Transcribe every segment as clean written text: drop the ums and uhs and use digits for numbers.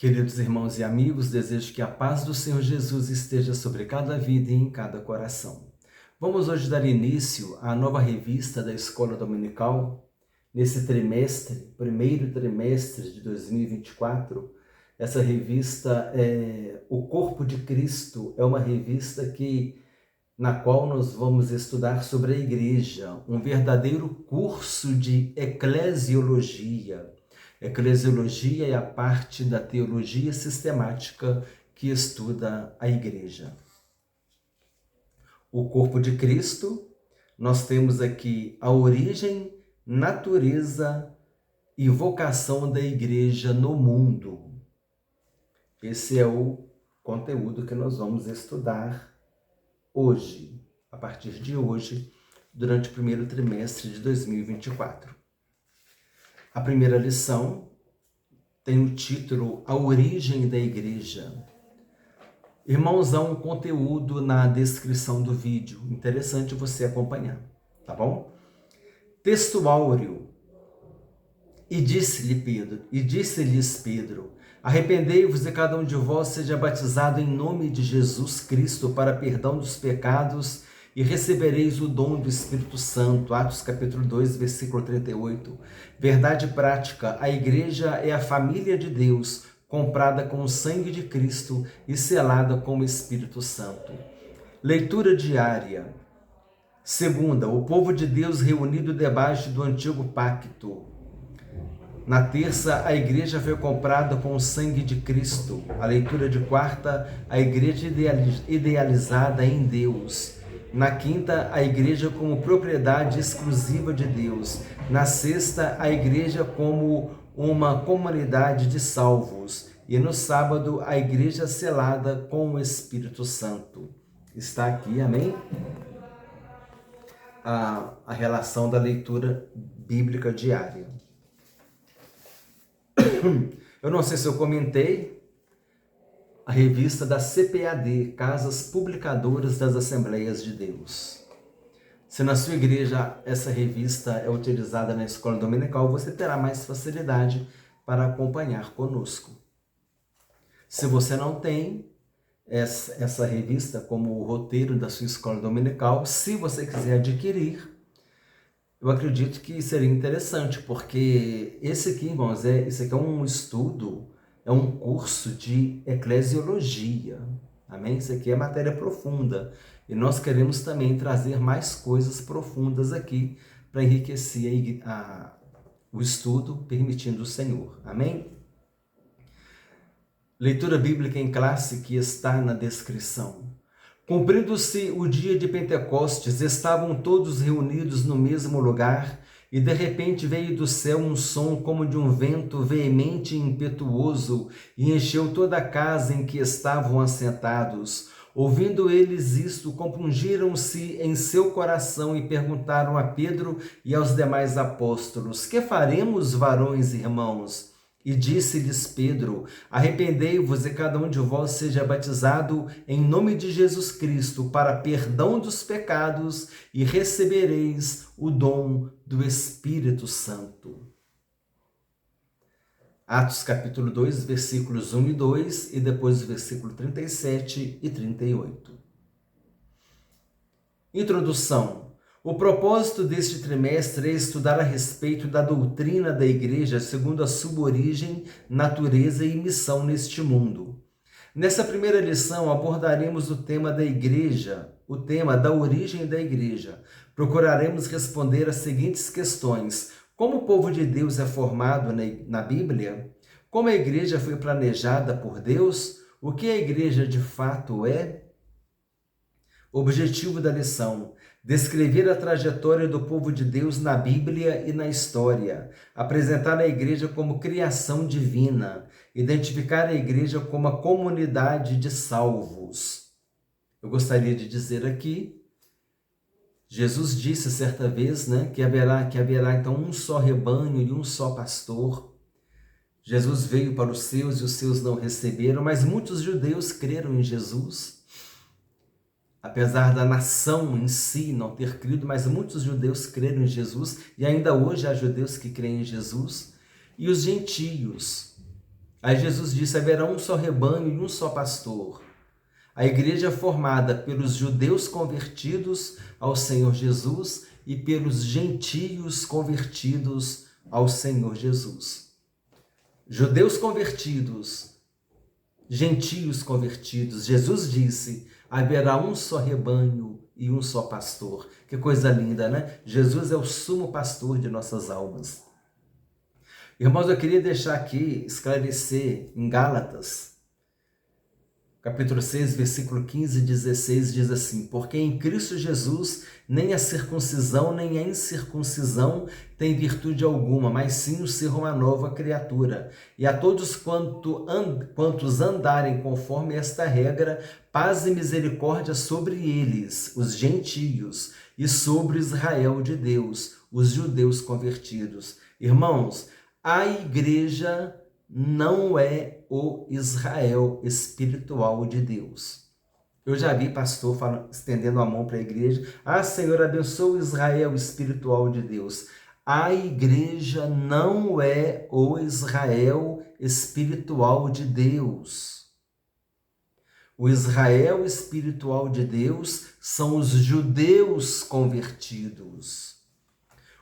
Queridos irmãos e amigos, desejo que a paz do Senhor Jesus esteja sobre cada vida e em cada coração. Vamos hoje dar início à nova revista da Escola Dominical. Nesse primeiro trimestre de 2024, essa revista O Corpo de Cristo, é uma revista na qual nós vamos estudar sobre a Igreja, um verdadeiro curso de eclesiologia. Eclesiologia é a parte da teologia sistemática que estuda a Igreja. O corpo de Cristo, nós temos aqui a origem, natureza e vocação da Igreja no mundo. Esse é o conteúdo que nós vamos estudar hoje, a partir de hoje, durante o primeiro trimestre de 2024. A primeira lição tem o título A Origem da Igreja. Irmãos, há um conteúdo na descrição do vídeo, interessante você acompanhar, tá bom? Texto áureo. E disse-lhes Pedro, arrependei-vos e cada um de vós seja batizado em nome de Jesus Cristo para perdão dos pecados e recebereis o dom do Espírito Santo. Atos capítulo 2, versículo 38. Verdade prática, a igreja é a família de Deus, comprada com o sangue de Cristo e selada com o Espírito Santo. Leitura diária. Segunda, o povo de Deus reunido debaixo do antigo pacto. Na terça, a igreja foi comprada com o sangue de Cristo. A leitura de quarta, a igreja idealizada em Deus. Na quinta, a igreja como propriedade exclusiva de Deus. Na sexta, a igreja como uma comunidade de salvos. E no sábado, a igreja selada com o Espírito Santo. Está aqui, amém? A relação da leitura bíblica diária. Eu não sei se eu comentei, a revista da CPAD, Casas Publicadoras das Assembleias de Deus. Se na sua igreja essa revista é utilizada na escola dominical, você terá mais facilidade para acompanhar conosco. Se você não tem essa revista como roteiro da sua escola dominical, se você quiser adquirir, eu acredito que seria interessante, porque esse aqui, irmãos, esse aqui é um estudo, é um curso de eclesiologia, amém? Isso aqui é matéria profunda, e nós queremos também trazer mais coisas profundas aqui, para enriquecer o estudo, permitindo o Senhor, amém? Leitura bíblica em classe que está na descrição. Cumprindo-se o dia de Pentecostes, estavam todos reunidos no mesmo lugar, e de repente veio do céu um som como de um vento veemente e impetuoso, e encheu toda a casa em que estavam assentados. Ouvindo eles isto, compungiram-se em seu coração e perguntaram a Pedro e aos demais apóstolos: que faremos, varões e irmãos? E disse-lhes Pedro, arrependei-vos e cada um de vós seja batizado em nome de Jesus Cristo para perdão dos pecados e recebereis o dom do Espírito Santo. Atos capítulo 2, versículos 1 e 2 e depois o versículo 37 e 38. Introdução. O propósito deste trimestre é estudar a respeito da doutrina da Igreja segundo a sua origem, natureza e missão neste mundo. Nessa primeira lição abordaremos o tema da Igreja, o tema da origem da Igreja. Procuraremos responder as seguintes questões: como o povo de Deus é formado na Bíblia? Como a Igreja foi planejada por Deus? O que a Igreja de fato é? Objetivo da lição: descrever a trajetória do povo de Deus na Bíblia e na história, apresentar a igreja como criação divina, identificar a igreja como a comunidade de salvos. Eu gostaria de dizer aqui, Jesus disse certa vez, que haverá então um só rebanho e um só pastor. Jesus veio para os seus e os seus não receberam, mas muitos judeus creram em Jesus. Apesar da nação em si não ter crido, mas muitos judeus creram em Jesus, e ainda hoje há judeus que creem em Jesus, e os gentios. Aí Jesus disse: haverá um só rebanho e um só pastor. A igreja é formada pelos judeus convertidos ao Senhor Jesus e pelos gentios convertidos ao Senhor Jesus. Judeus convertidos, gentios convertidos. Jesus disse: haverá um só rebanho e um só pastor. Que coisa linda, né? Jesus é o sumo pastor de nossas almas. Irmãos, eu queria deixar aqui, esclarecer em Gálatas, capítulo 6, versículo 15 e 16, diz assim: porque em Cristo Jesus nem a circuncisão nem a incircuncisão tem virtude alguma, mas sim o ser uma nova criatura. E a todos quantos andarem conforme esta regra, paz e misericórdia sobre eles, os gentios, e sobre Israel de Deus, os judeus convertidos. Irmãos, a igreja não é o Israel espiritual de Deus. Eu já vi pastor estendendo a mão para a igreja: ah, Senhor, abençoa o Israel espiritual de Deus. A igreja não é o Israel espiritual de Deus. O Israel espiritual de Deus são os judeus convertidos.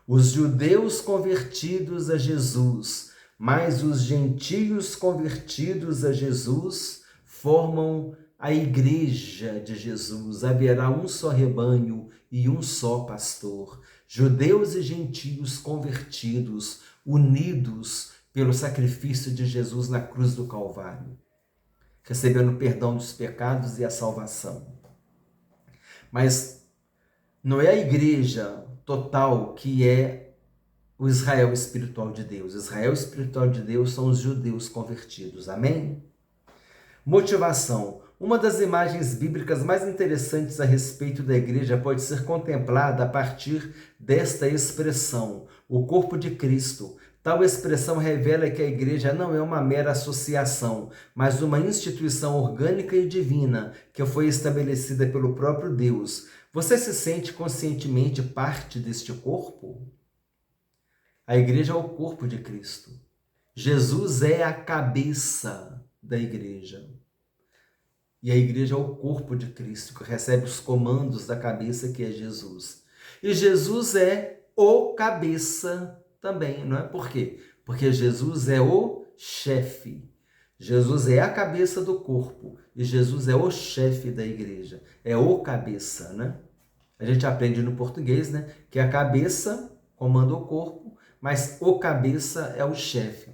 Os judeus convertidos a Jesus, mas os gentios convertidos a Jesus formam a igreja de Jesus. Haverá um só rebanho e um só pastor. Judeus e gentios convertidos, unidos pelo sacrifício de Jesus na cruz do Calvário, recebendo o perdão dos pecados e a salvação. Mas não é a igreja total que é o Israel espiritual de Deus. O Israel espiritual de Deus são os judeus convertidos. Amém? Motivação. Uma das imagens bíblicas mais interessantes a respeito da igreja pode ser contemplada a partir desta expressão: o corpo de Cristo. Tal expressão revela que a igreja não é uma mera associação, mas uma instituição orgânica e divina que foi estabelecida pelo próprio Deus. Você se sente conscientemente parte deste corpo? A igreja é o corpo de Cristo. Jesus é a cabeça da igreja. E a igreja é o corpo de Cristo, que recebe os comandos da cabeça, que é Jesus. E Jesus é o cabeça também, não é? Por quê? Porque Jesus é o chefe. Jesus é a cabeça do corpo e Jesus é o chefe da igreja. É o cabeça, né? A gente aprende no português, né, que a cabeça comanda o corpo, mas o cabeça é o chefe.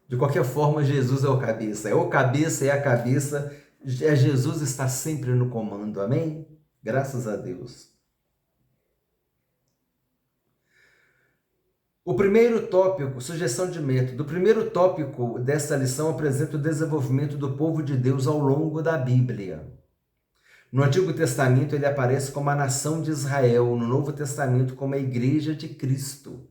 De qualquer forma, Jesus é o cabeça. É o cabeça, é a cabeça. Jesus está sempre no comando. Amém? Graças a Deus. O primeiro tópico, sugestão de método. O primeiro tópico dessa lição apresenta o desenvolvimento do povo de Deus ao longo da Bíblia. No Antigo Testamento ele aparece como a nação de Israel, no Novo Testamento como a igreja de Cristo.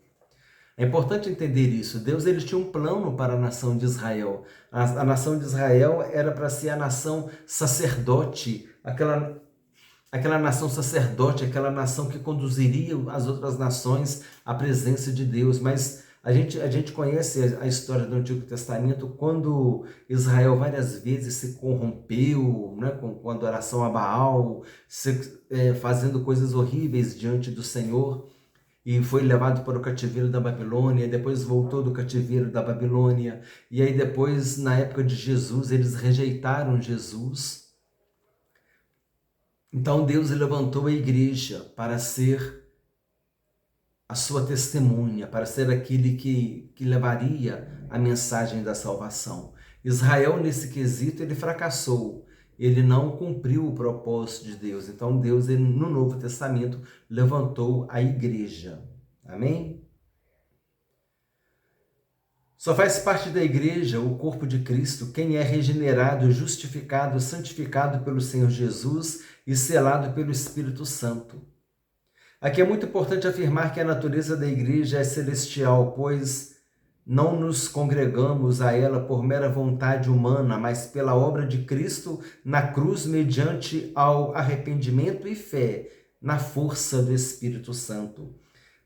É importante entender isso. Deus ele tinha um plano para a nação de Israel. A nação de Israel era para ser a nação sacerdote, aquela nação sacerdote, aquela nação que conduziria as outras nações à presença de Deus. Mas a gente conhece a história do Antigo Testamento, quando Israel várias vezes se corrompeu, né, com adoração a Baal, fazendo coisas horríveis diante do Senhor, e foi levado para o cativeiro da Babilônia, e depois voltou do cativeiro da Babilônia, e aí depois, na época de Jesus, eles rejeitaram Jesus. Então Deus levantou a igreja para ser a sua testemunha, para ser aquele que levaria a mensagem da salvação. Israel, nesse quesito, ele fracassou. Ele não cumpriu o propósito de Deus. Então Deus, ele, no Novo Testamento, levantou a igreja. Amém? Só faz parte da igreja, o corpo de Cristo, quem é regenerado, justificado, santificado pelo Senhor Jesus e selado pelo Espírito Santo. Aqui é muito importante afirmar que a natureza da igreja é celestial, pois não nos congregamos a ela por mera vontade humana, mas pela obra de Cristo na cruz, mediante ao arrependimento e fé, na força do Espírito Santo.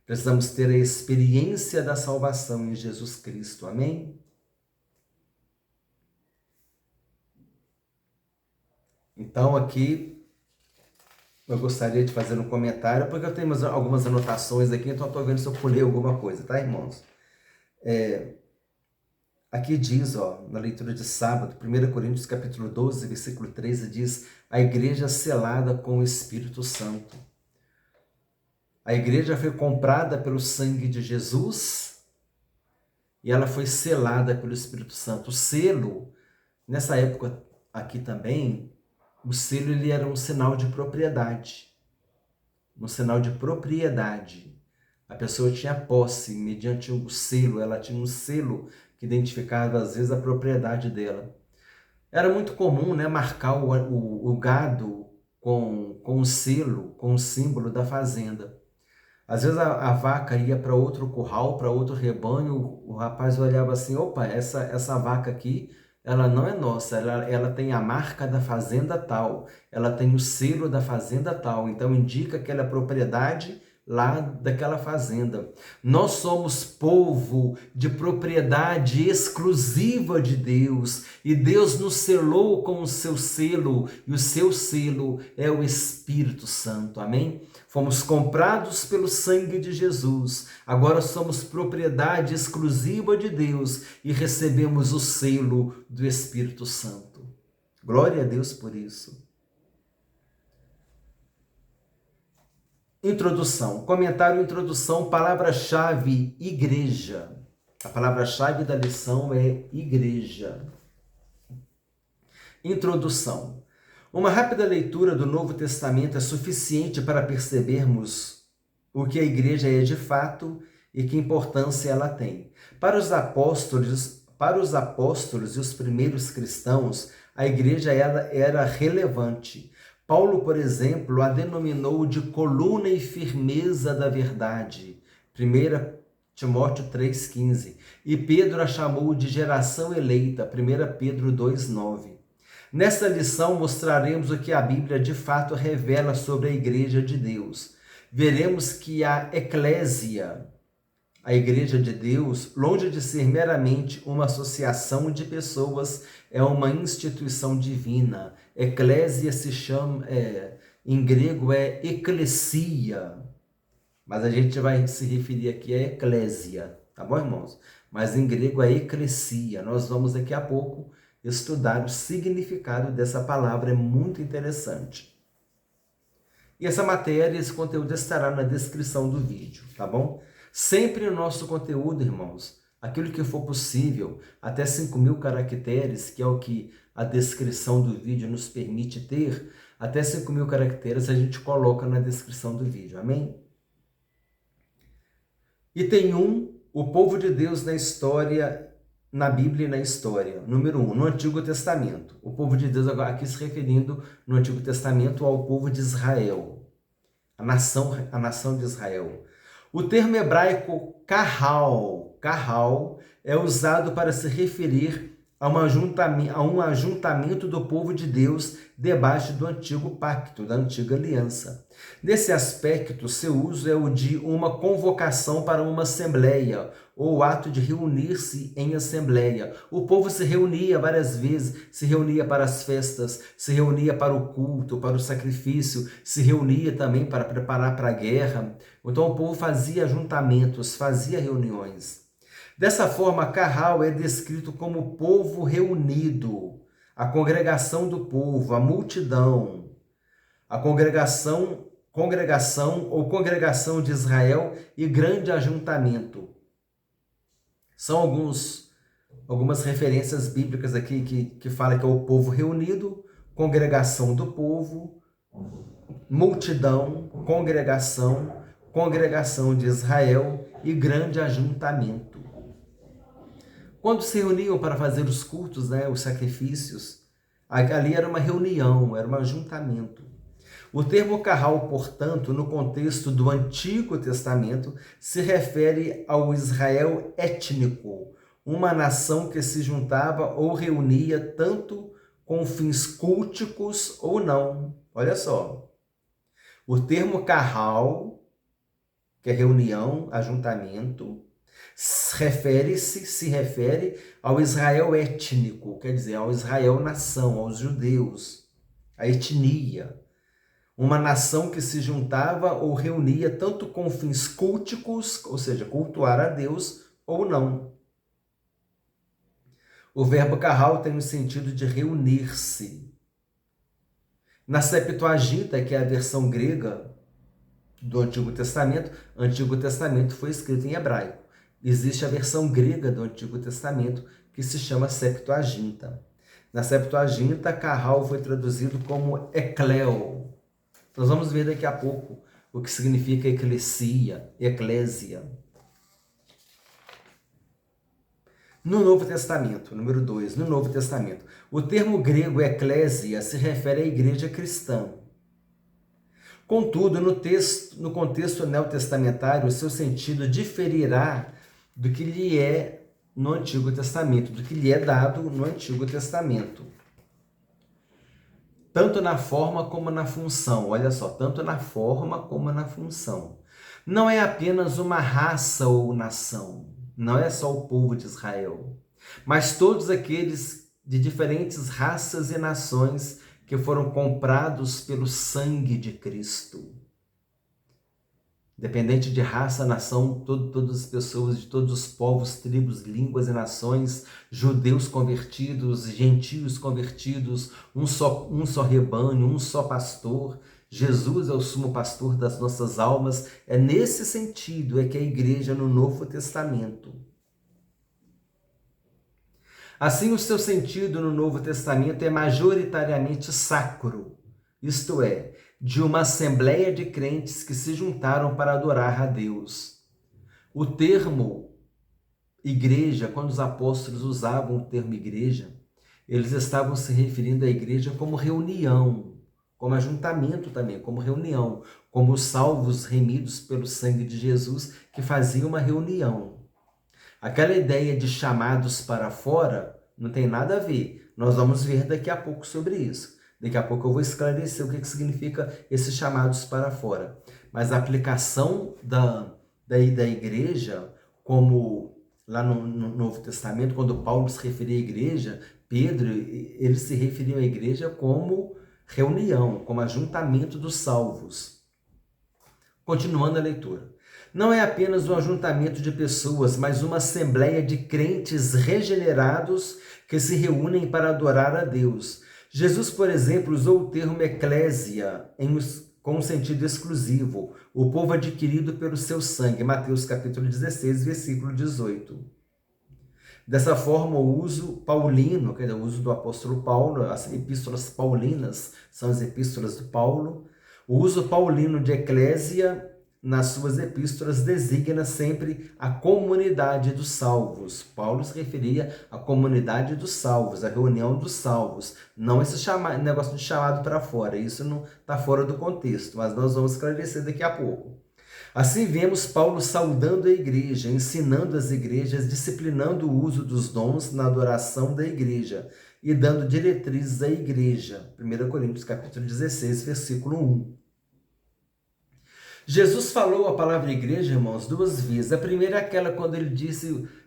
Precisamos ter a experiência da salvação em Jesus Cristo. Amém? Então aqui eu gostaria de fazer um comentário, porque eu tenho algumas anotações aqui, então eu estou vendo se eu pulei alguma coisa, tá, irmãos? Aqui diz, ó, na leitura de sábado, 1 Coríntios capítulo 12, versículo 13, diz: a igreja selada com o Espírito Santo. A igreja foi comprada pelo sangue de Jesus e ela foi selada pelo Espírito Santo. O selo, nessa época aqui também, o selo ele era um sinal de propriedade. Um sinal de propriedade. A pessoa tinha posse mediante o selo, ela tinha um selo que identificava às vezes a propriedade dela. Era muito comum, né, marcar o gado com o selo, com o símbolo da fazenda. Às vezes a vaca ia para outro curral, para outro rebanho, o rapaz olhava assim, opa, essa vaca aqui, ela não é nossa, ela tem a marca da fazenda tal, ela tem o selo da fazenda tal, então indica que ela é propriedade lá daquela fazenda. Nós somos povo de propriedade exclusiva de Deus, e Deus nos selou com o seu selo, e o seu selo é o Espírito Santo, amém? Fomos comprados pelo sangue de Jesus, agora somos propriedade exclusiva de Deus e recebemos o selo do Espírito Santo. Glória a Deus por isso. Introdução, comentário, introdução, palavra-chave, igreja. A palavra-chave da lição é igreja. Introdução. Uma rápida leitura do Novo Testamento é suficiente para percebermos o que a igreja é de fato e que importância ela tem. Para os apóstolos e os primeiros cristãos, a igreja era relevante. Paulo, por exemplo, a denominou de coluna e firmeza da verdade, 1 Timóteo 3,15, e Pedro a chamou de geração eleita, 1 Pedro 2,9. Nesta lição mostraremos o que a Bíblia de fato revela sobre a Igreja de Deus. Veremos que a eclésia, a Igreja de Deus, longe de ser meramente uma associação de pessoas, é uma instituição divina. Eclésia se chama, em grego é eclesia, mas a gente vai se referir aqui a eclésia, tá bom, irmãos? Mas em grego é eclesia. Nós vamos daqui a pouco estudar o significado dessa palavra, é muito interessante. E essa matéria, esse conteúdo estará na descrição do vídeo, tá bom? Sempre o nosso conteúdo, irmãos, aquilo que for possível, até 5.000 caracteres, que é o que a descrição do vídeo nos permite ter, até 5.000 caracteres a gente coloca na descrição do vídeo, amém? Item 1, o povo de Deus na história, na Bíblia e na história. Número 1, no Antigo Testamento. O povo de Deus, agora aqui se referindo no Antigo Testamento ao povo de Israel, a nação de Israel. O termo hebraico kahal é usado para se referir a um ajuntamento do povo de Deus debaixo do antigo pacto, da antiga aliança. Nesse aspecto, seu uso é o de uma convocação para uma assembleia, ou o ato de reunir-se em assembleia. O povo se reunia várias vezes, se reunia para as festas, se reunia para o culto, para o sacrifício, se reunia também para preparar para a guerra. Então o povo fazia ajuntamentos, fazia reuniões. Dessa forma, Kahal é descrito como o povo reunido, a congregação do povo, a multidão, a congregação ou congregação de Israel e grande ajuntamento. São algumas referências bíblicas aqui que falam que é o povo reunido, congregação do povo, multidão, congregação de Israel e grande ajuntamento. Quando se reuniam para fazer os cultos, né, os sacrifícios, ali era uma reunião, era um ajuntamento. O termo Kahal, portanto, no contexto do Antigo Testamento, se refere ao Israel étnico, uma nação que se juntava ou reunia tanto com fins culticos ou não. Olha só, o termo Kahal, que é reunião, ajuntamento, se refere ao Israel étnico, quer dizer, ao Israel nação, aos judeus. a etnia, uma nação que se juntava ou reunia tanto com fins culticos, ou seja, cultuar a Deus, ou não. O verbo carral tem o sentido de reunir-se. Na Septuaginta, que é a versão grega do Antigo Testamento, o Antigo Testamento foi escrito em hebraico. Existe a versão grega do Antigo Testamento, que se chama Septuaginta. Na Septuaginta, carral foi traduzido como ekleo. Nós vamos ver daqui a pouco o que significa eclesia, eclésia. No Novo Testamento, número 2, no Novo Testamento, o termo grego eclésia se refere à igreja cristã. Contudo, no contexto neotestamentário, o seu sentido diferirá do que lhe é no Antigo Testamento, do que lhe é dado no Antigo Testamento. Tanto na forma como na função, olha só, tanto na forma como na função. Não é apenas uma raça ou nação, não é só o povo de Israel, mas todos aqueles de diferentes raças e nações que foram comprados pelo sangue de Cristo. Independente de raça, nação, todas as pessoas de todos os povos, tribos, línguas e nações, judeus convertidos, gentios convertidos, um só rebanho, um só pastor. Jesus é o sumo pastor das nossas almas. É nesse sentido é que a igreja no Novo Testamento. Assim, o seu sentido no Novo Testamento é majoritariamente sacro, isto é, de uma assembleia de crentes que se juntaram para adorar a Deus. O termo igreja, quando os apóstolos usavam o termo igreja, eles estavam se referindo à igreja como reunião, como ajuntamento também, como reunião, como os salvos remidos pelo sangue de Jesus que faziam uma reunião. Aquela ideia de chamados para fora não tem nada a ver. Nós vamos ver daqui a pouco sobre isso. Daqui a pouco eu vou esclarecer o que significa esses chamados para fora. Mas a aplicação da igreja, como lá no Novo Testamento, quando Paulo se referia à igreja, Pedro, ele se referia à igreja como reunião, como ajuntamento dos salvos. Continuando a leitura. Não é apenas um ajuntamento de pessoas, mas uma assembleia de crentes regenerados que se reúnem para adorar a Deus. Jesus, por exemplo, usou o termo eclésia com um sentido exclusivo, o povo adquirido pelo seu sangue, Mateus capítulo 16, versículo 18. Dessa forma, o uso paulino, quer dizer, o uso do apóstolo Paulo, as epístolas paulinas são as epístolas de Paulo, o uso paulino de eclésia nas suas epístolas designa sempre a comunidade dos salvos. Paulo se referia à comunidade dos salvos, à reunião dos salvos, não esse negócio de chamado para fora, isso não está fora do contexto, mas nós vamos esclarecer daqui a pouco. Assim vemos Paulo saudando a igreja, ensinando as igrejas, disciplinando o uso dos dons na adoração da igreja e dando diretrizes à igreja. 1 Coríntios capítulo 16, versículo 1. Jesus falou a palavra igreja, irmãos, duas vezes. A primeira é aquela quando ele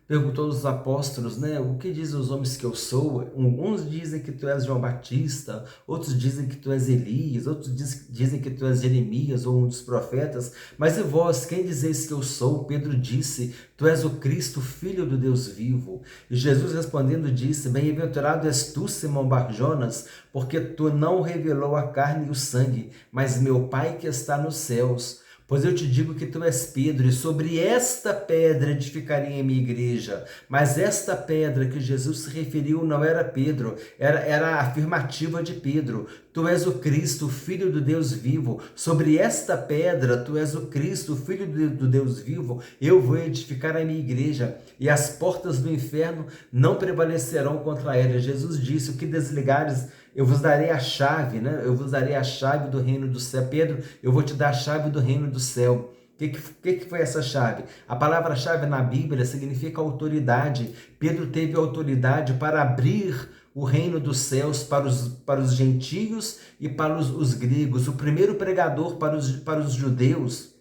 perguntou aos apóstolos, né? O que dizem os homens que eu sou? Uns dizem que tu és João Batista, outros dizem que tu és Elias, outros dizem que tu és Jeremias ou um dos profetas. Mas e vós, quem dizeis que eu sou? Pedro disse, tu és o Cristo, filho do Deus vivo. E Jesus respondendo disse, bem-aventurado és tu, Simão Bar-Jonas, porque tu não revelou a carne e o sangue, mas meu Pai que está nos céus. Pois eu te digo que tu és Pedro, e sobre esta pedra edificarei a minha igreja. Mas esta pedra que Jesus se referiu não era Pedro, era a afirmativa de Pedro. Tu és o Cristo, filho do Deus vivo. Sobre esta pedra, tu és o Cristo, filho do Deus vivo, eu vou edificar a minha igreja, e as portas do inferno não prevalecerão contra ela. Jesus disse, o que desligares, eu vos darei a chave, né? Eu vos darei a chave do reino do céu. Pedro, eu vou te dar a chave do reino do céu. O que foi essa chave? A palavra-chave na Bíblia significa autoridade. Pedro teve autoridade para abrir o reino dos céus para os gentios e para os gregos. O primeiro pregador para os judeus,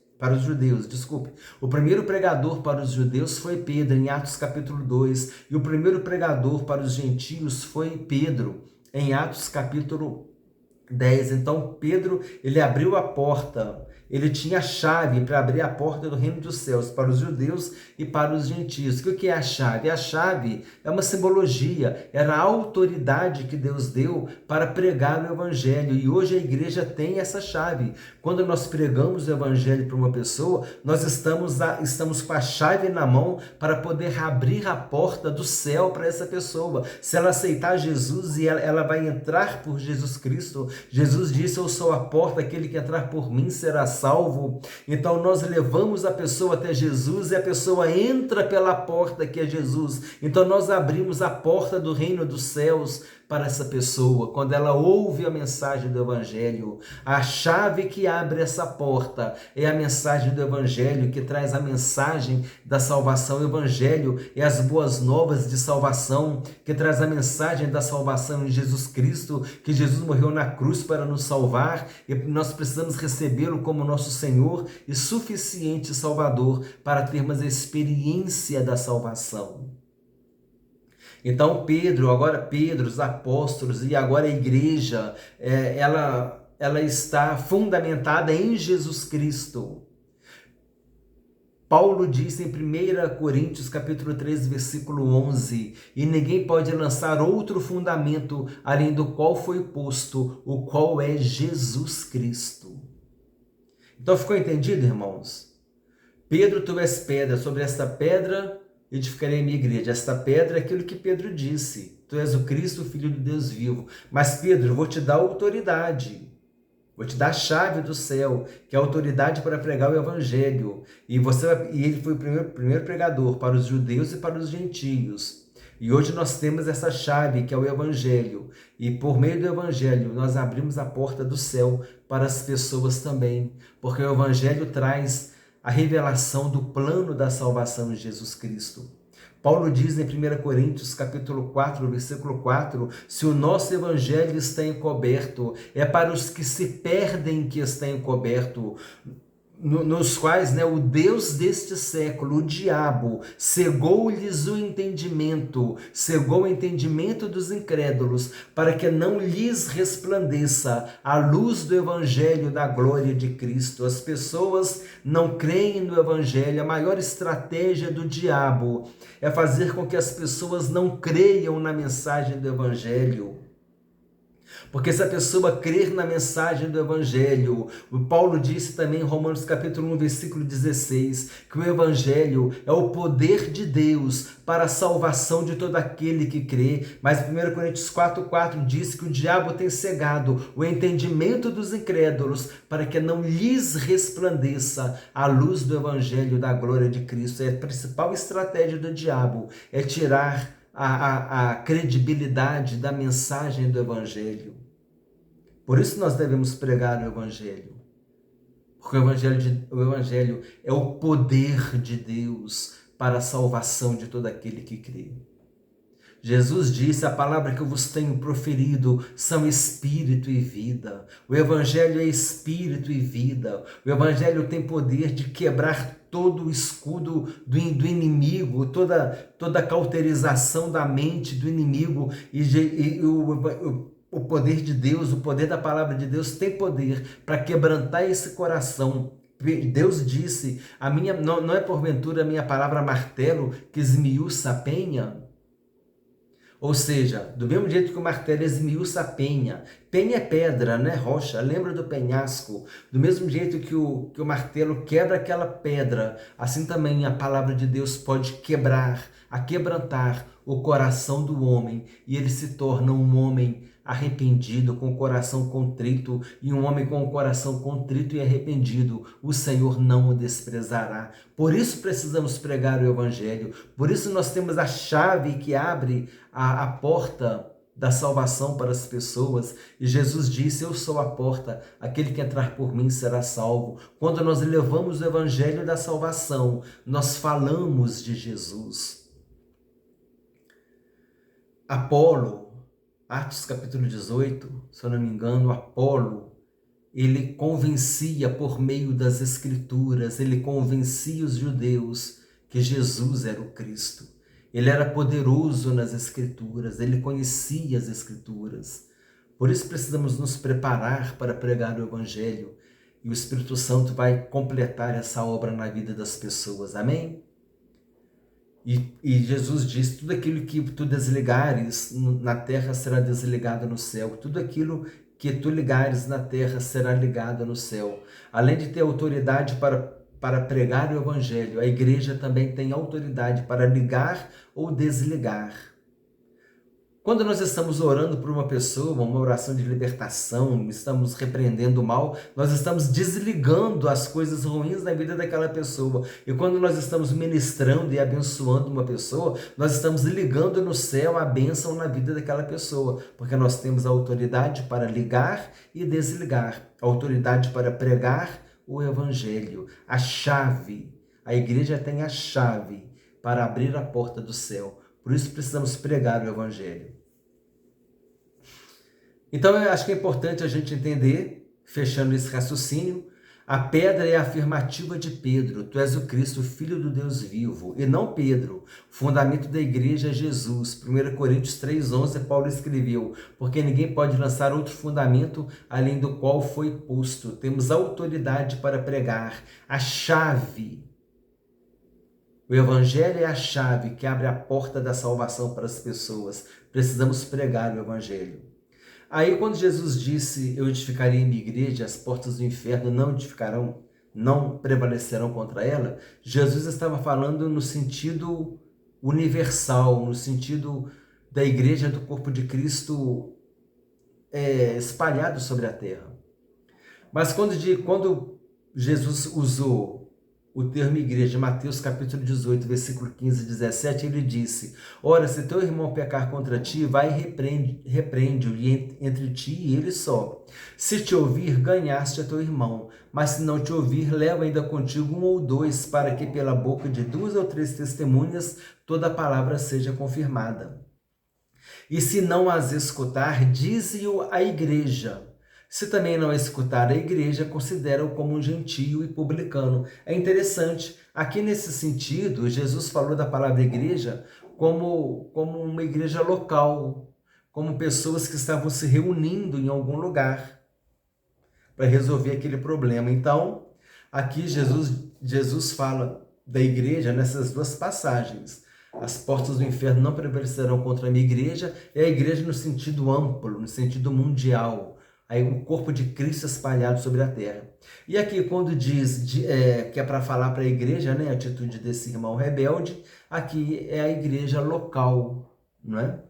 o primeiro pregador para os judeus foi Pedro, em Atos capítulo 2. E o primeiro pregador para os gentios foi Pedro, em Atos capítulo 10. Então Pedro, ele abriu a porta, ele tinha a chave para abrir a porta do reino dos céus para os judeus e para os gentios. O que é a chave? A chave é uma simbologia, era a autoridade que Deus deu para pregar o evangelho, e hoje a igreja tem essa chave. Quando nós pregamos o evangelho para uma pessoa, nós estamos com a chave na mão para poder abrir a porta do céu para essa pessoa. Se ela aceitar Jesus, e ela vai entrar por Jesus Cristo. Jesus disse: eu sou a porta, aquele que entrar por mim será salvo. Então nós levamos a pessoa até Jesus e a pessoa entra pela porta que é Jesus. Então nós abrimos a porta do reino dos céus para essa pessoa, quando ela ouve a mensagem do evangelho. A chave que abre essa porta é a mensagem do evangelho, que traz a mensagem da salvação. O evangelho é as boas novas de salvação, que traz a mensagem da salvação em Jesus Cristo, que Jesus morreu na cruz para nos salvar, e nós precisamos recebê-lo como nosso Senhor e suficiente Salvador para termos a experiência da salvação. Então Pedro, os apóstolos e agora a igreja, ela está fundamentada em Jesus Cristo. Paulo diz em 1 Coríntios capítulo 3, versículo 11, e ninguém pode lançar outro fundamento além do qual foi posto, o qual é Jesus Cristo. Então ficou entendido, irmãos? Pedro, tu és pedra, sobre esta pedra edificarei a minha igreja. Esta pedra é aquilo que Pedro disse: tu és o Cristo, o Filho de Deus vivo. Mas Pedro, eu vou te dar autoridade, vou te dar a chave do céu, que é a autoridade para pregar o evangelho. E ele foi o primeiro pregador para os judeus e para os gentios. E hoje nós temos essa chave, que é o evangelho. E por meio do evangelho nós abrimos a porta do céu para as pessoas também, porque o evangelho traz a revelação do plano da salvação em Jesus Cristo. Paulo diz em 1 Coríntios capítulo 4, versículo 4, se o nosso evangelho está encoberto, é para os que se perdem que está encoberto, nos quais, o Deus deste século, o diabo, cegou-lhes o entendimento, cegou o entendimento dos incrédulos, para que não lhes resplandeça a luz do evangelho da glória de Cristo. As pessoas não creem no evangelho. A maior estratégia do diabo é fazer com que as pessoas não creiam na mensagem do evangelho. Porque se a pessoa crer na mensagem do evangelho, o Paulo disse também em Romanos capítulo 1, versículo 16, que o evangelho é o poder de Deus para a salvação de todo aquele que crê. Mas 1 Coríntios 4,4 diz que o diabo tem cegado o entendimento dos incrédulos para que não lhes resplandeça a luz do evangelho da glória de Cristo. A principal estratégia do diabo é tirar a credibilidade da mensagem do evangelho. Por isso nós devemos pregar o evangelho, porque o evangelho é o poder de Deus para a salvação de todo aquele que crê. Jesus disse: a palavra que eu vos tenho proferido são espírito e vida. O evangelho é espírito e vida. O evangelho tem poder de quebrar todo o escudo do inimigo, toda a cauterização da mente do inimigo, o poder de Deus, o poder da palavra de Deus tem poder para quebrantar esse coração. Deus disse: não é porventura a minha palavra martelo que esmiuça a penha? Ou seja, do mesmo jeito que o martelo esmiuça a penha, penha é pedra, não é rocha, lembra do penhasco? Do mesmo jeito que o martelo quebra aquela pedra, assim também a palavra de Deus pode quebrantar o coração do homem, e ele se torna um homem arrependido, com o coração contrito, e um homem com o coração contrito e arrependido, o Senhor não o desprezará. Por isso precisamos pregar o evangelho, por isso nós temos a chave que abre a porta da salvação para as pessoas, e Jesus disse: eu sou a porta, aquele que entrar por mim será salvo. Quando nós levamos o evangelho da salvação, nós falamos de Jesus. Apolo, Atos capítulo 18, se eu não me engano, Apolo, ele convencia por meio das escrituras, ele convencia os judeus que Jesus era o Cristo. Ele era poderoso nas escrituras, ele conhecia as escrituras. Por isso precisamos nos preparar para pregar o Evangelho, e o Espírito Santo vai completar essa obra na vida das pessoas. Amém? E Jesus diz, tudo aquilo que tu desligares na terra será desligado no céu. Tudo aquilo que tu ligares na terra será ligado no céu. Além de ter autoridade para pregar o Evangelho, a igreja também tem autoridade para ligar ou desligar. Quando nós estamos orando por uma pessoa, uma oração de libertação, estamos repreendendo o mal, nós estamos desligando as coisas ruins na vida daquela pessoa. E quando nós estamos ministrando e abençoando uma pessoa, nós estamos ligando no céu a bênção na vida daquela pessoa, porque nós temos a autoridade para ligar e desligar, a autoridade para pregar o Evangelho, a chave. A igreja tem a chave para abrir a porta do céu. Por isso precisamos pregar o Evangelho. Então eu acho que é importante a gente entender, fechando esse raciocínio, a pedra é a afirmativa de Pedro. Tu és o Cristo, Filho do Deus vivo. E não Pedro. O fundamento da igreja é Jesus. 1 Coríntios 3,11, Paulo escreveu, porque ninguém pode lançar outro fundamento além do qual foi posto. Temos autoridade para pregar. A chave. O Evangelho é a chave que abre a porta da salvação para as pessoas. Precisamos pregar o Evangelho. Aí quando Jesus disse, eu edificarei minha igreja, as portas do inferno não prevalecerão contra ela, Jesus estava falando no sentido universal, no sentido da igreja do corpo de Cristo espalhado sobre a terra. Mas quando Jesus usou o termo igreja, Mateus capítulo 18, versículo 15 e 17, ele disse, ora, se teu irmão pecar contra ti, vai e repreende-o entre ti e ele só. Se te ouvir, ganhaste a teu irmão, mas se não te ouvir, leva ainda contigo 1 ou 2, para que pela boca de 2 ou 3 testemunhas toda a palavra seja confirmada. E se não as escutar, dize-o à igreja. Se também não escutar a igreja, considera-o como um gentio e publicano. É interessante, aqui nesse sentido, Jesus falou da palavra igreja como uma igreja local, como pessoas que estavam se reunindo em algum lugar para resolver aquele problema. Então, aqui Jesus fala da igreja nessas duas passagens. As portas do inferno não prevalecerão contra a minha igreja, é a igreja no sentido amplo, no sentido mundial. Aí o corpo de Cristo espalhado sobre a terra. E aqui quando diz que é para falar para a igreja, né, a atitude desse irmão rebelde, aqui é a igreja local, não é?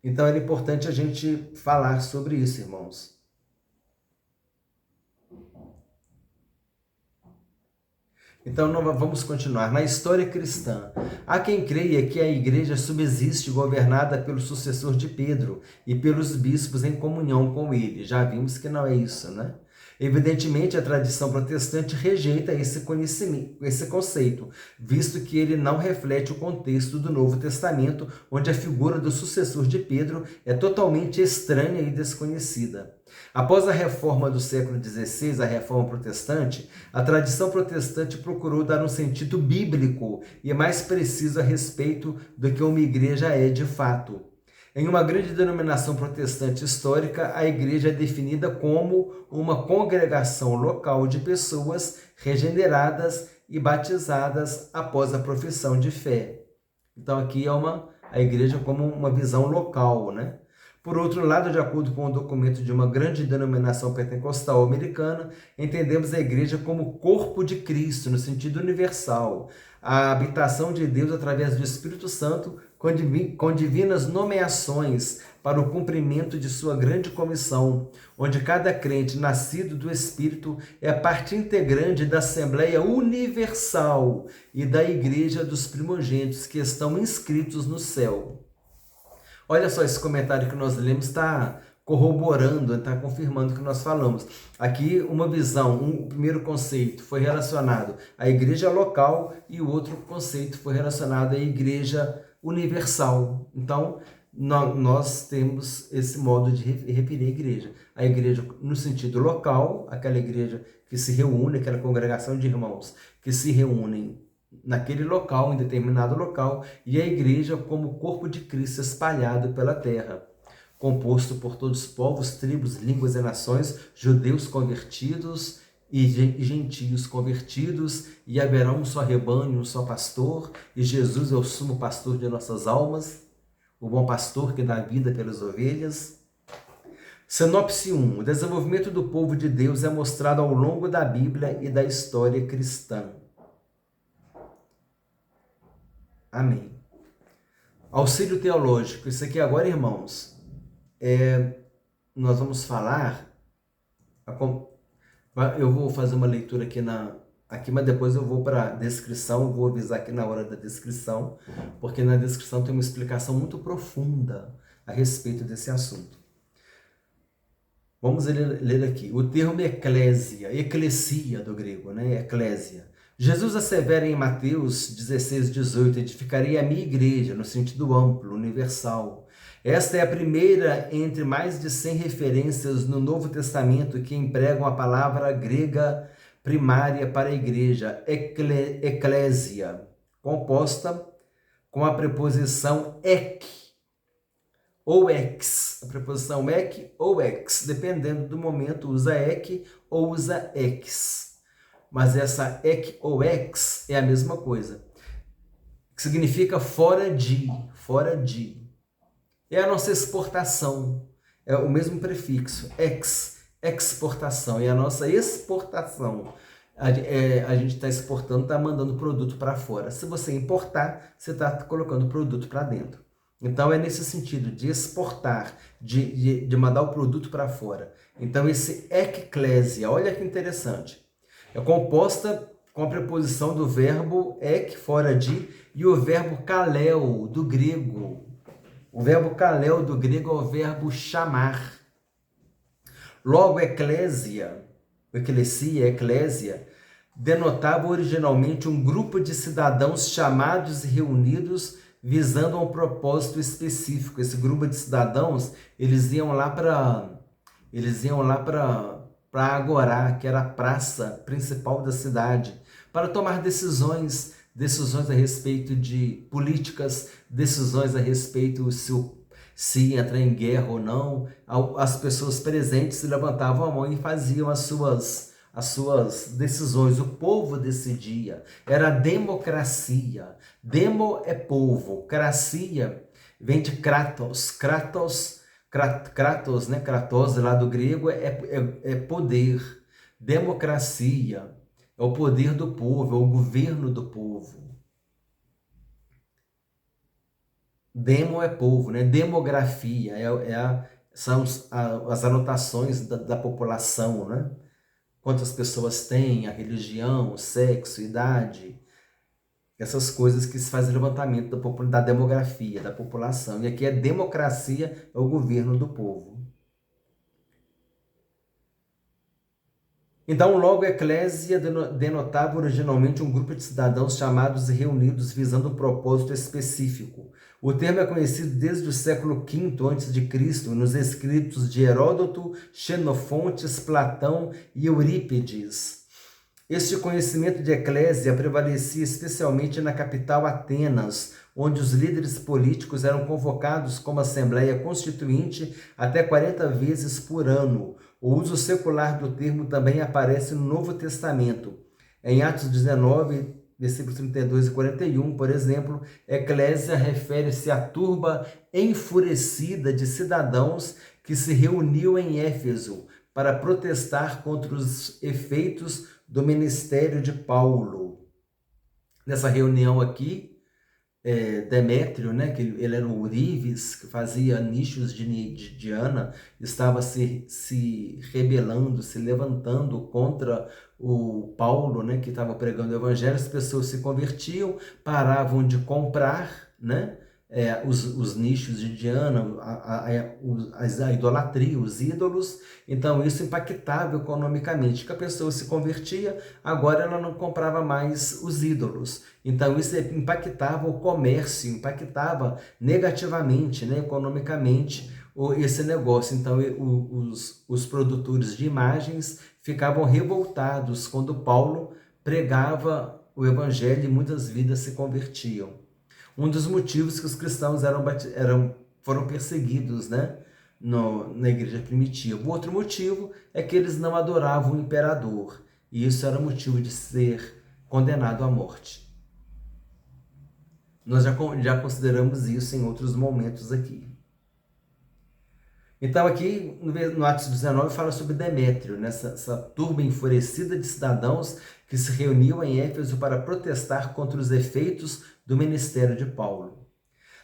Então é importante a gente falar sobre isso, irmãos. Então vamos continuar. Na história cristã, há quem creia que a igreja subsiste governada pelo sucessor de Pedro e pelos bispos em comunhão com ele. Já vimos que não é isso, né? Evidentemente, a tradição protestante rejeita esse conceito, visto que ele não reflete o contexto do Novo Testamento, onde a figura do sucessor de Pedro é totalmente estranha e desconhecida. Após a reforma do século XVI, a reforma protestante, a tradição protestante procurou dar um sentido bíblico e mais preciso a respeito do que uma igreja é de fato. Em uma grande denominação protestante histórica, a igreja é definida como uma congregação local de pessoas regeneradas e batizadas após a profissão de fé. Então aqui é a igreja como uma visão local, né? Por outro lado, de acordo com o documento de uma grande denominação pentecostal americana, entendemos a igreja como corpo de Cristo, no sentido universal, a habitação de Deus através do Espírito Santo, com divinas nomeações para o cumprimento de sua grande comissão, onde cada crente nascido do Espírito é parte integrante da Assembleia Universal e da Igreja dos Primogênitos que estão inscritos no céu. Olha só, esse comentário que nós lemos está corroborando, está confirmando o que nós falamos. Aqui uma visão, o primeiro conceito foi relacionado à igreja local e o outro conceito foi relacionado à igreja universal. Então, nós temos esse modo de referir a igreja. A igreja no sentido local, aquela igreja que se reúne, aquela congregação de irmãos que se reúnem naquele local, em determinado local, e a igreja como o corpo de Cristo espalhado pela terra, composto por todos os povos, tribos, línguas e nações, judeus convertidos e gentios convertidos, e haverá um só rebanho, um só pastor, e Jesus é o sumo pastor de nossas almas, o bom pastor que dá vida pelas ovelhas. Sinopse 1. O desenvolvimento do povo de Deus é mostrado ao longo da Bíblia e da história cristã. Amém. Auxílio teológico. Isso aqui agora, irmãos, nós vamos falar. Eu vou fazer uma leitura aqui, mas depois eu vou para a descrição, vou avisar aqui na hora da descrição, porque na descrição tem uma explicação muito profunda a respeito desse assunto. Vamos ler aqui. O termo eclesia do grego, né? Eclésia. Jesus assevera em Mateus 16:18, edificarei a minha igreja, no sentido amplo, universal. Esta é a primeira entre mais de 100 referências no Novo Testamento que empregam a palavra grega primária para a igreja, eclésia, composta com a preposição ek ou ex. A preposição ek ou ex, dependendo do momento, usa ek ou usa ex. Mas essa ek ou ex é a mesma coisa, que significa fora de. É a nossa exportação, é o mesmo prefixo, exportação, é a nossa exportação. A gente está exportando, está mandando produto para fora. Se você importar, você está colocando produto para dentro. Então é nesse sentido, de exportar, de mandar o produto para fora. Então esse eclésia, olha que interessante, é composta com a preposição do verbo ek, fora de, e o verbo kaleo, do grego. O verbo kaleo do grego é o verbo chamar. Logo, eclésia, denotava originalmente um grupo de cidadãos chamados e reunidos visando a um propósito específico. Esse grupo de cidadãos, eles iam lá para a Agorá, que era a praça principal da cidade, para tomar decisões a respeito de políticas, decisões a respeito se entrar em guerra ou não. As pessoas presentes se levantavam a mão e faziam as suas decisões. O povo decidia. Era a democracia. Demo é povo. Cracia vem de kratos. Kratos, né? Kratos, lá do grego, é poder. Democracia é o poder do povo, é o governo do povo. Demo é povo, né? Demografia são as anotações da população, né? Quantas pessoas tem, a religião, o sexo, idade, essas coisas que se faz levantamento da demografia, da população. E aqui é democracia, é o governo do povo. Então, logo, a eclésia denotava originalmente um grupo de cidadãos chamados e reunidos visando um propósito específico. O termo é conhecido desde o século V a.C., nos escritos de Heródoto, Xenofontes, Platão e Eurípides. Este conhecimento de eclésia prevalecia especialmente na capital Atenas, onde os líderes políticos eram convocados como Assembleia Constituinte até 40 vezes por ano. O uso secular do termo também aparece no Novo Testamento. Em Atos 19, versículos 32 e 41, por exemplo, eclésia refere-se à turba enfurecida de cidadãos que se reuniu em Éfeso para protestar contra os efeitos do ministério de Paulo. Nessa reunião aqui, Demétrio, né, que ele era um ourives, que fazia nichos de Diana, estava se rebelando, se levantando contra o Paulo, né, que estava pregando o evangelho. As pessoas se convertiam, paravam de comprar, né, os nichos de Diana, a idolatria, os ídolos. Então isso impactava economicamente, que a pessoa se convertia, agora ela não comprava mais os ídolos. Então isso impactava o comércio, impactava negativamente, né, economicamente, esse negócio. Então os produtores de imagens ficavam revoltados quando Paulo pregava o evangelho e muitas vidas se convertiam. Um dos motivos que os cristãos foram perseguidos, né, na igreja primitiva. O outro motivo é que eles não adoravam o imperador, e isso era motivo de ser condenado à morte. Nós já consideramos isso em outros momentos aqui. Então aqui no Atos 19 fala sobre Demétrio, né? Essa turba enfurecida de cidadãos que se reuniu em Éfeso para protestar contra os efeitos do ministério de Paulo.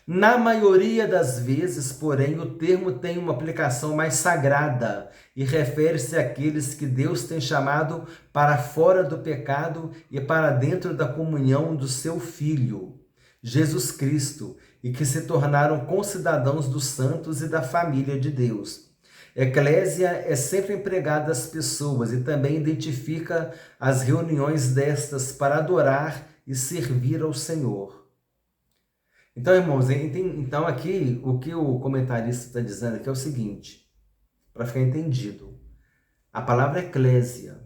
Na maioria das vezes, porém, o termo tem uma aplicação mais sagrada e refere-se àqueles que Deus tem chamado para fora do pecado e para dentro da comunhão do seu Filho, Jesus Cristo, e que se tornaram concidadãos dos santos e da família de Deus. Eclésia é sempre empregada às pessoas e também identifica as reuniões destas para adorar e servir ao Senhor. Então, irmãos, então aqui o que o comentarista está dizendo aqui é o seguinte, para ficar entendido. A palavra eclésia,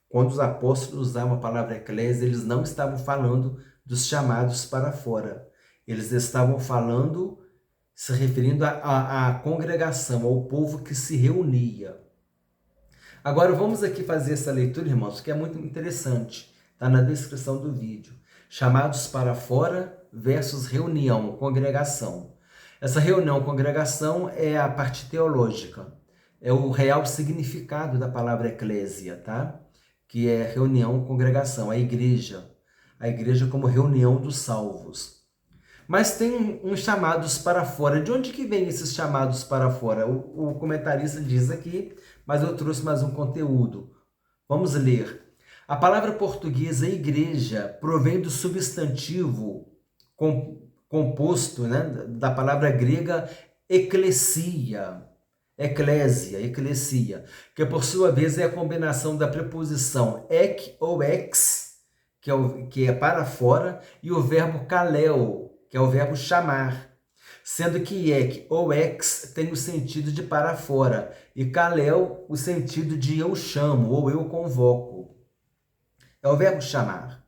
quando os apóstolos usavam a palavra eclésia, eles não estavam falando dos chamados para fora. Eles estavam falando, se referindo à congregação, ao povo que se reunia. Agora vamos aqui fazer essa leitura, irmãos, que é muito interessante. Está na descrição do vídeo. Chamados para fora versus reunião, congregação. Essa reunião, congregação é a parte teológica. É o real significado da palavra eclésia, tá? Que é reunião, congregação, a igreja. A igreja como reunião dos salvos. Mas tem uns chamados para fora. De onde que vem esses chamados para fora? O comentarista diz aqui, mas eu trouxe mais um conteúdo. Vamos ler. A palavra portuguesa igreja provém do substantivo composto, né, da palavra grega eclesia, eclesia, que por sua vez é a combinação da preposição ek ou ex, que é para fora, e o verbo kaleo, que é o verbo chamar, sendo que ek ou ex tem o sentido de para fora, e kaleo o sentido de eu chamo ou eu convoco. É o verbo chamar.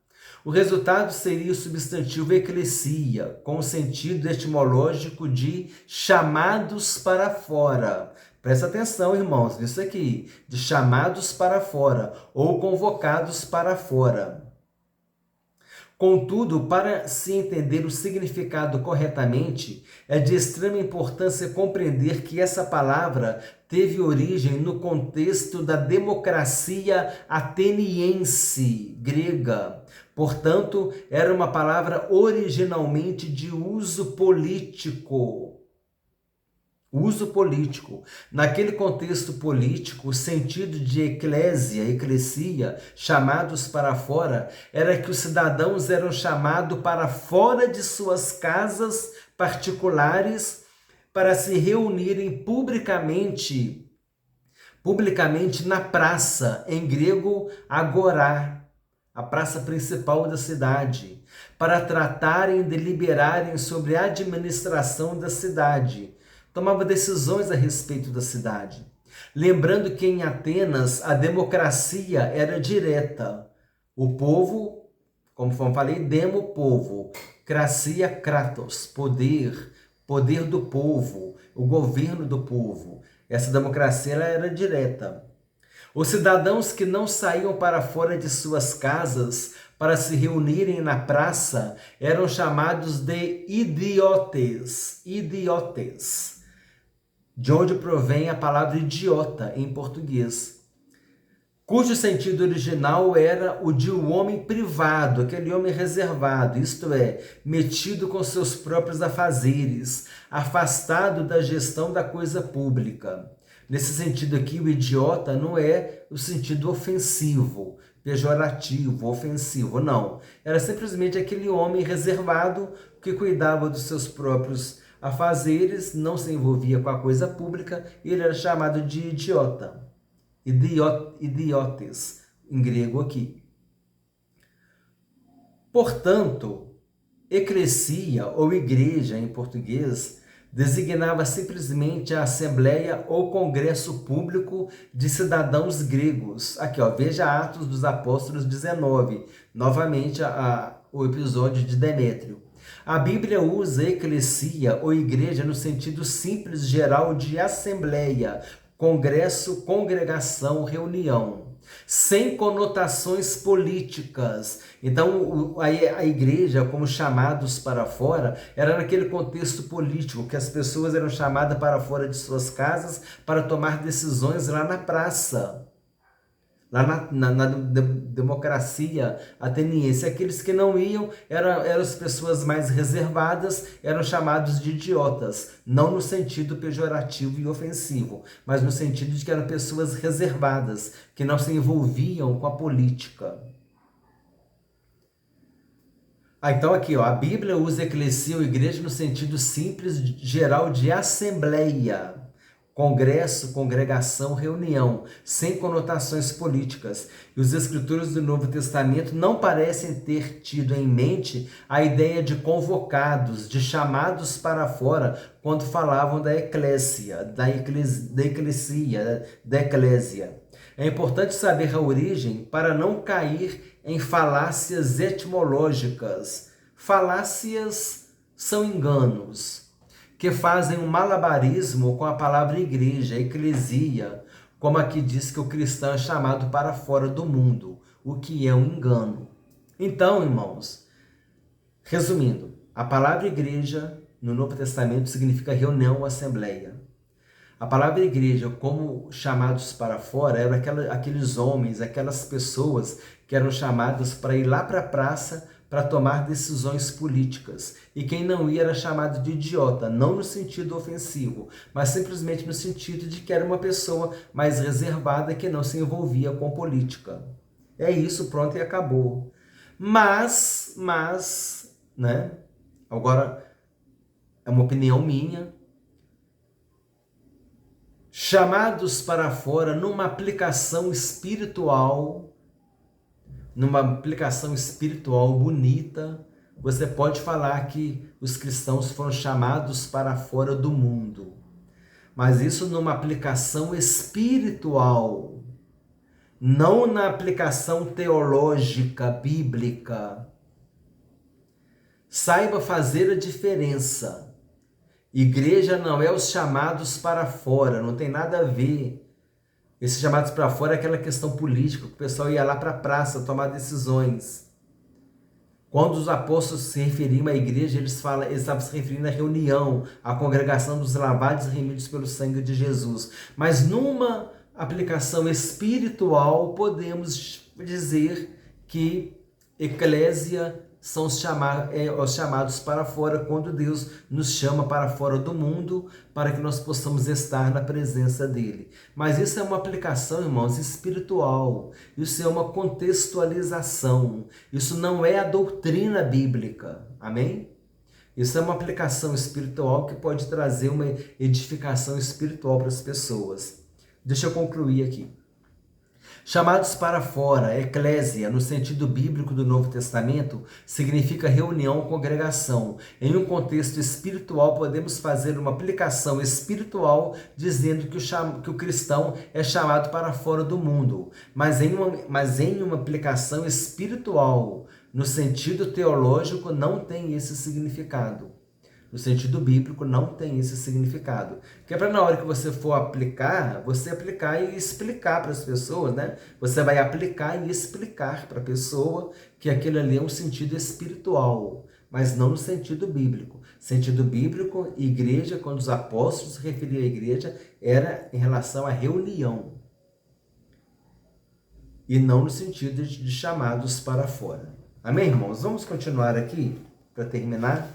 O resultado seria o substantivo eclesia, com o sentido etimológico de chamados para fora. Presta atenção, irmãos, nisso aqui, de chamados para fora ou convocados para fora. Contudo, para se entender o significado corretamente, é de extrema importância compreender que essa palavra teve origem no contexto da democracia ateniense grega. Portanto, era uma palavra originalmente de uso político. Uso político. Naquele contexto político, o sentido de eclesia, chamados para fora, era que os cidadãos eram chamados para fora de suas casas particulares para se reunirem publicamente na praça, em grego, agorá, a praça principal da cidade, para tratarem e deliberarem sobre a administração da cidade. Tomava decisões a respeito da cidade. Lembrando que em Atenas a democracia era direta. O povo, como falei, demo, povo. Cracia, kratos, poder do povo, o governo do povo. Essa democracia ela era direta. Os cidadãos que não saíam para fora de suas casas para se reunirem na praça eram chamados de idiotes. De onde provém a palavra idiota em português, cujo sentido original era o de um homem privado, aquele homem reservado, isto é, metido com seus próprios afazeres, afastado da gestão da coisa pública. Nesse sentido aqui, o idiota não é o sentido ofensivo, pejorativo, ofensivo, não. Era simplesmente aquele homem reservado que cuidava dos seus próprios afazeres, não se envolvia com a coisa pública, e ele era chamado de idiota. Idiotes, em grego aqui. Portanto, eclesia ou igreja em português designava simplesmente a Assembleia ou Congresso Público de Cidadãos Gregos. Aqui, ó, veja Atos dos Apóstolos 19, novamente o episódio de Demétrio. A Bíblia usa eclesia ou igreja no sentido simples geral de assembleia, congresso, congregação, reunião, sem conotações políticas. Então, a igreja, como chamados para fora, era naquele contexto político, que as pessoas eram chamadas para fora de suas casas para tomar decisões lá na praça, lá na democracia ateniense. Aqueles que não iam eram as pessoas mais reservadas, eram chamados de idiotas, não no sentido pejorativo e ofensivo, mas no sentido de que eram pessoas reservadas, que não se envolviam com a política. Então aqui, ó, a Bíblia usa eclesia ou igreja no sentido simples, geral de assembleia, congresso, congregação, reunião, sem conotações políticas. E os escritores do Novo Testamento não parecem ter tido em mente a ideia de convocados, de chamados para fora, quando falavam da eclésia, da eclésia. É importante saber a origem para não cair em falácias etimológicas. Falácias são enganos que fazem um malabarismo com a palavra igreja, eclesia, como aqui diz que o cristão é chamado para fora do mundo, o que é um engano. Então, irmãos, resumindo, a palavra igreja no Novo Testamento significa reunião ou assembleia. A palavra igreja, como chamados para fora, eram aqueles homens, aquelas pessoas que eram chamadas para ir lá para a praça para tomar decisões políticas. E quem não ia era chamado de idiota, não no sentido ofensivo, mas simplesmente no sentido de que era uma pessoa mais reservada que não se envolvia com política. É isso, pronto, e acabou. Mas, né? Agora, é uma opinião minha. Chamados para fora numa aplicação espiritual bonita, você pode falar que os cristãos foram chamados para fora do mundo. Mas isso numa aplicação espiritual, não na aplicação teológica, bíblica. Saiba fazer a diferença. Igreja não é os chamados para fora, não tem nada a ver. Esses chamados para fora é aquela questão política, que o pessoal ia lá para a praça tomar decisões. Quando os apóstolos se referiam à igreja, eles estavam se referindo à reunião, à congregação dos lavados e remidos pelo sangue de Jesus. Mas numa aplicação espiritual, podemos dizer que eclésia são os chamados para fora, quando Deus nos chama para fora do mundo, para que nós possamos estar na presença dele. Mas isso é uma aplicação, irmãos, espiritual. Isso é uma contextualização. Isso não é a doutrina bíblica. Amém? Isso é uma aplicação espiritual que pode trazer uma edificação espiritual para as pessoas. Deixa eu concluir aqui. Chamados para fora, eclésia, no sentido bíblico do Novo Testamento, significa reunião ou congregação. Em um contexto espiritual, podemos fazer uma aplicação espiritual dizendo que o cristão é chamado para fora do mundo. Mas em uma aplicação espiritual, no sentido teológico, não tem esse significado. No sentido bíblico, não tem esse significado. Que é para na hora que você for aplicar, você aplicar e explicar para as pessoas, né? Você vai aplicar e explicar para a pessoa que aquilo ali é um sentido espiritual, mas não no sentido bíblico. Sentido bíblico, igreja, quando os apóstolos se referiam à igreja, era em relação à reunião. E não no sentido de chamados para fora. Amém, irmãos? Vamos continuar aqui para terminar.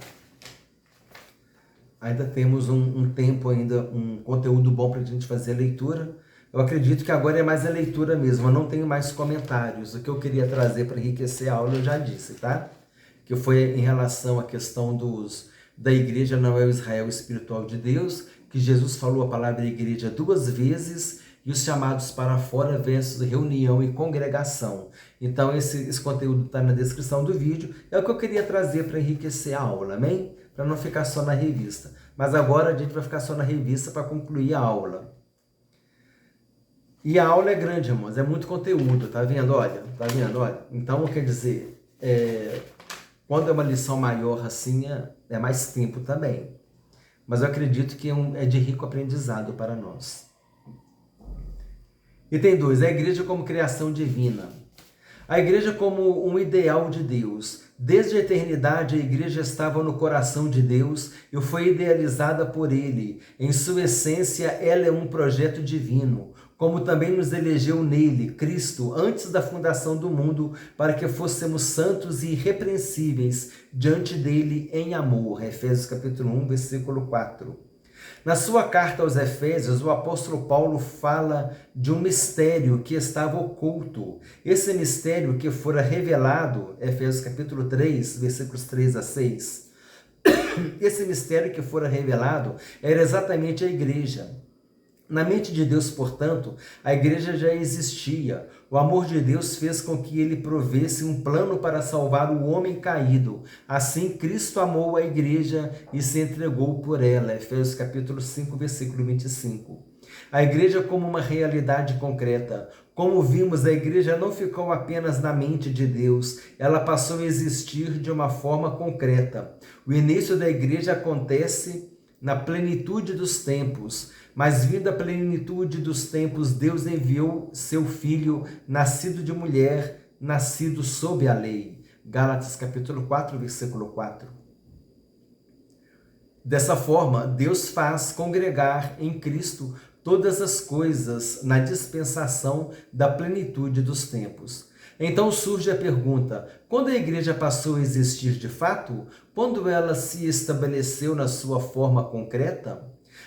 Ainda temos um tempo, um conteúdo bom para a gente fazer a leitura. Eu acredito que agora é mais a leitura mesmo, eu não tenho mais comentários. O que eu queria trazer para enriquecer a aula eu já disse, tá? Que foi em relação à questão da igreja não é o Israel espiritual de Deus, que Jesus falou a palavra igreja 2 vezes, e os chamados para fora versus reunião e congregação. Então esse conteúdo está na descrição do vídeo. É o que eu queria trazer para enriquecer a aula, amém? Para não ficar só na revista. Mas agora a gente vai ficar só na revista para concluir a aula. E a aula é grande, irmãos, é muito conteúdo, tá vendo? Olha, tá vendo? Olha. Então, quer dizer, quando é uma lição maior assim, é mais tempo também. Mas eu acredito que é de rico aprendizado para nós. Item 2, a igreja como criação divina. A igreja como um ideal de Deus. Desde a eternidade, a igreja estava no coração de Deus e foi idealizada por Ele. Em sua essência, ela é um projeto divino, como também nos elegeu nele, Cristo, antes da fundação do mundo, para que fôssemos santos e irrepreensíveis diante dele em amor. Efésios capítulo 1, versículo 4. Na sua carta aos Efésios, o apóstolo Paulo fala de um mistério que estava oculto. Esse mistério que fora revelado, Efésios capítulo 3, versículos 3 a 6. Esse mistério que fora revelado era exatamente a igreja. Na mente de Deus, portanto, a igreja já existia. O amor de Deus fez com que ele provesse um plano para salvar o homem caído. Assim, Cristo amou a igreja e se entregou por ela. Efésios capítulo 5, versículo 25. A igreja como uma realidade concreta. Como vimos, a igreja não ficou apenas na mente de Deus, ela passou a existir de uma forma concreta. O início da igreja acontece na plenitude dos tempos, mas vindo a plenitude dos tempos, Deus enviou seu Filho, nascido de mulher, nascido sob a lei. Gálatas capítulo 4, versículo 4. Dessa forma, Deus faz congregar em Cristo todas as coisas na dispensação da plenitude dos tempos. Então surge a pergunta: quando a igreja passou a existir de fato? Quando ela se estabeleceu na sua forma concreta?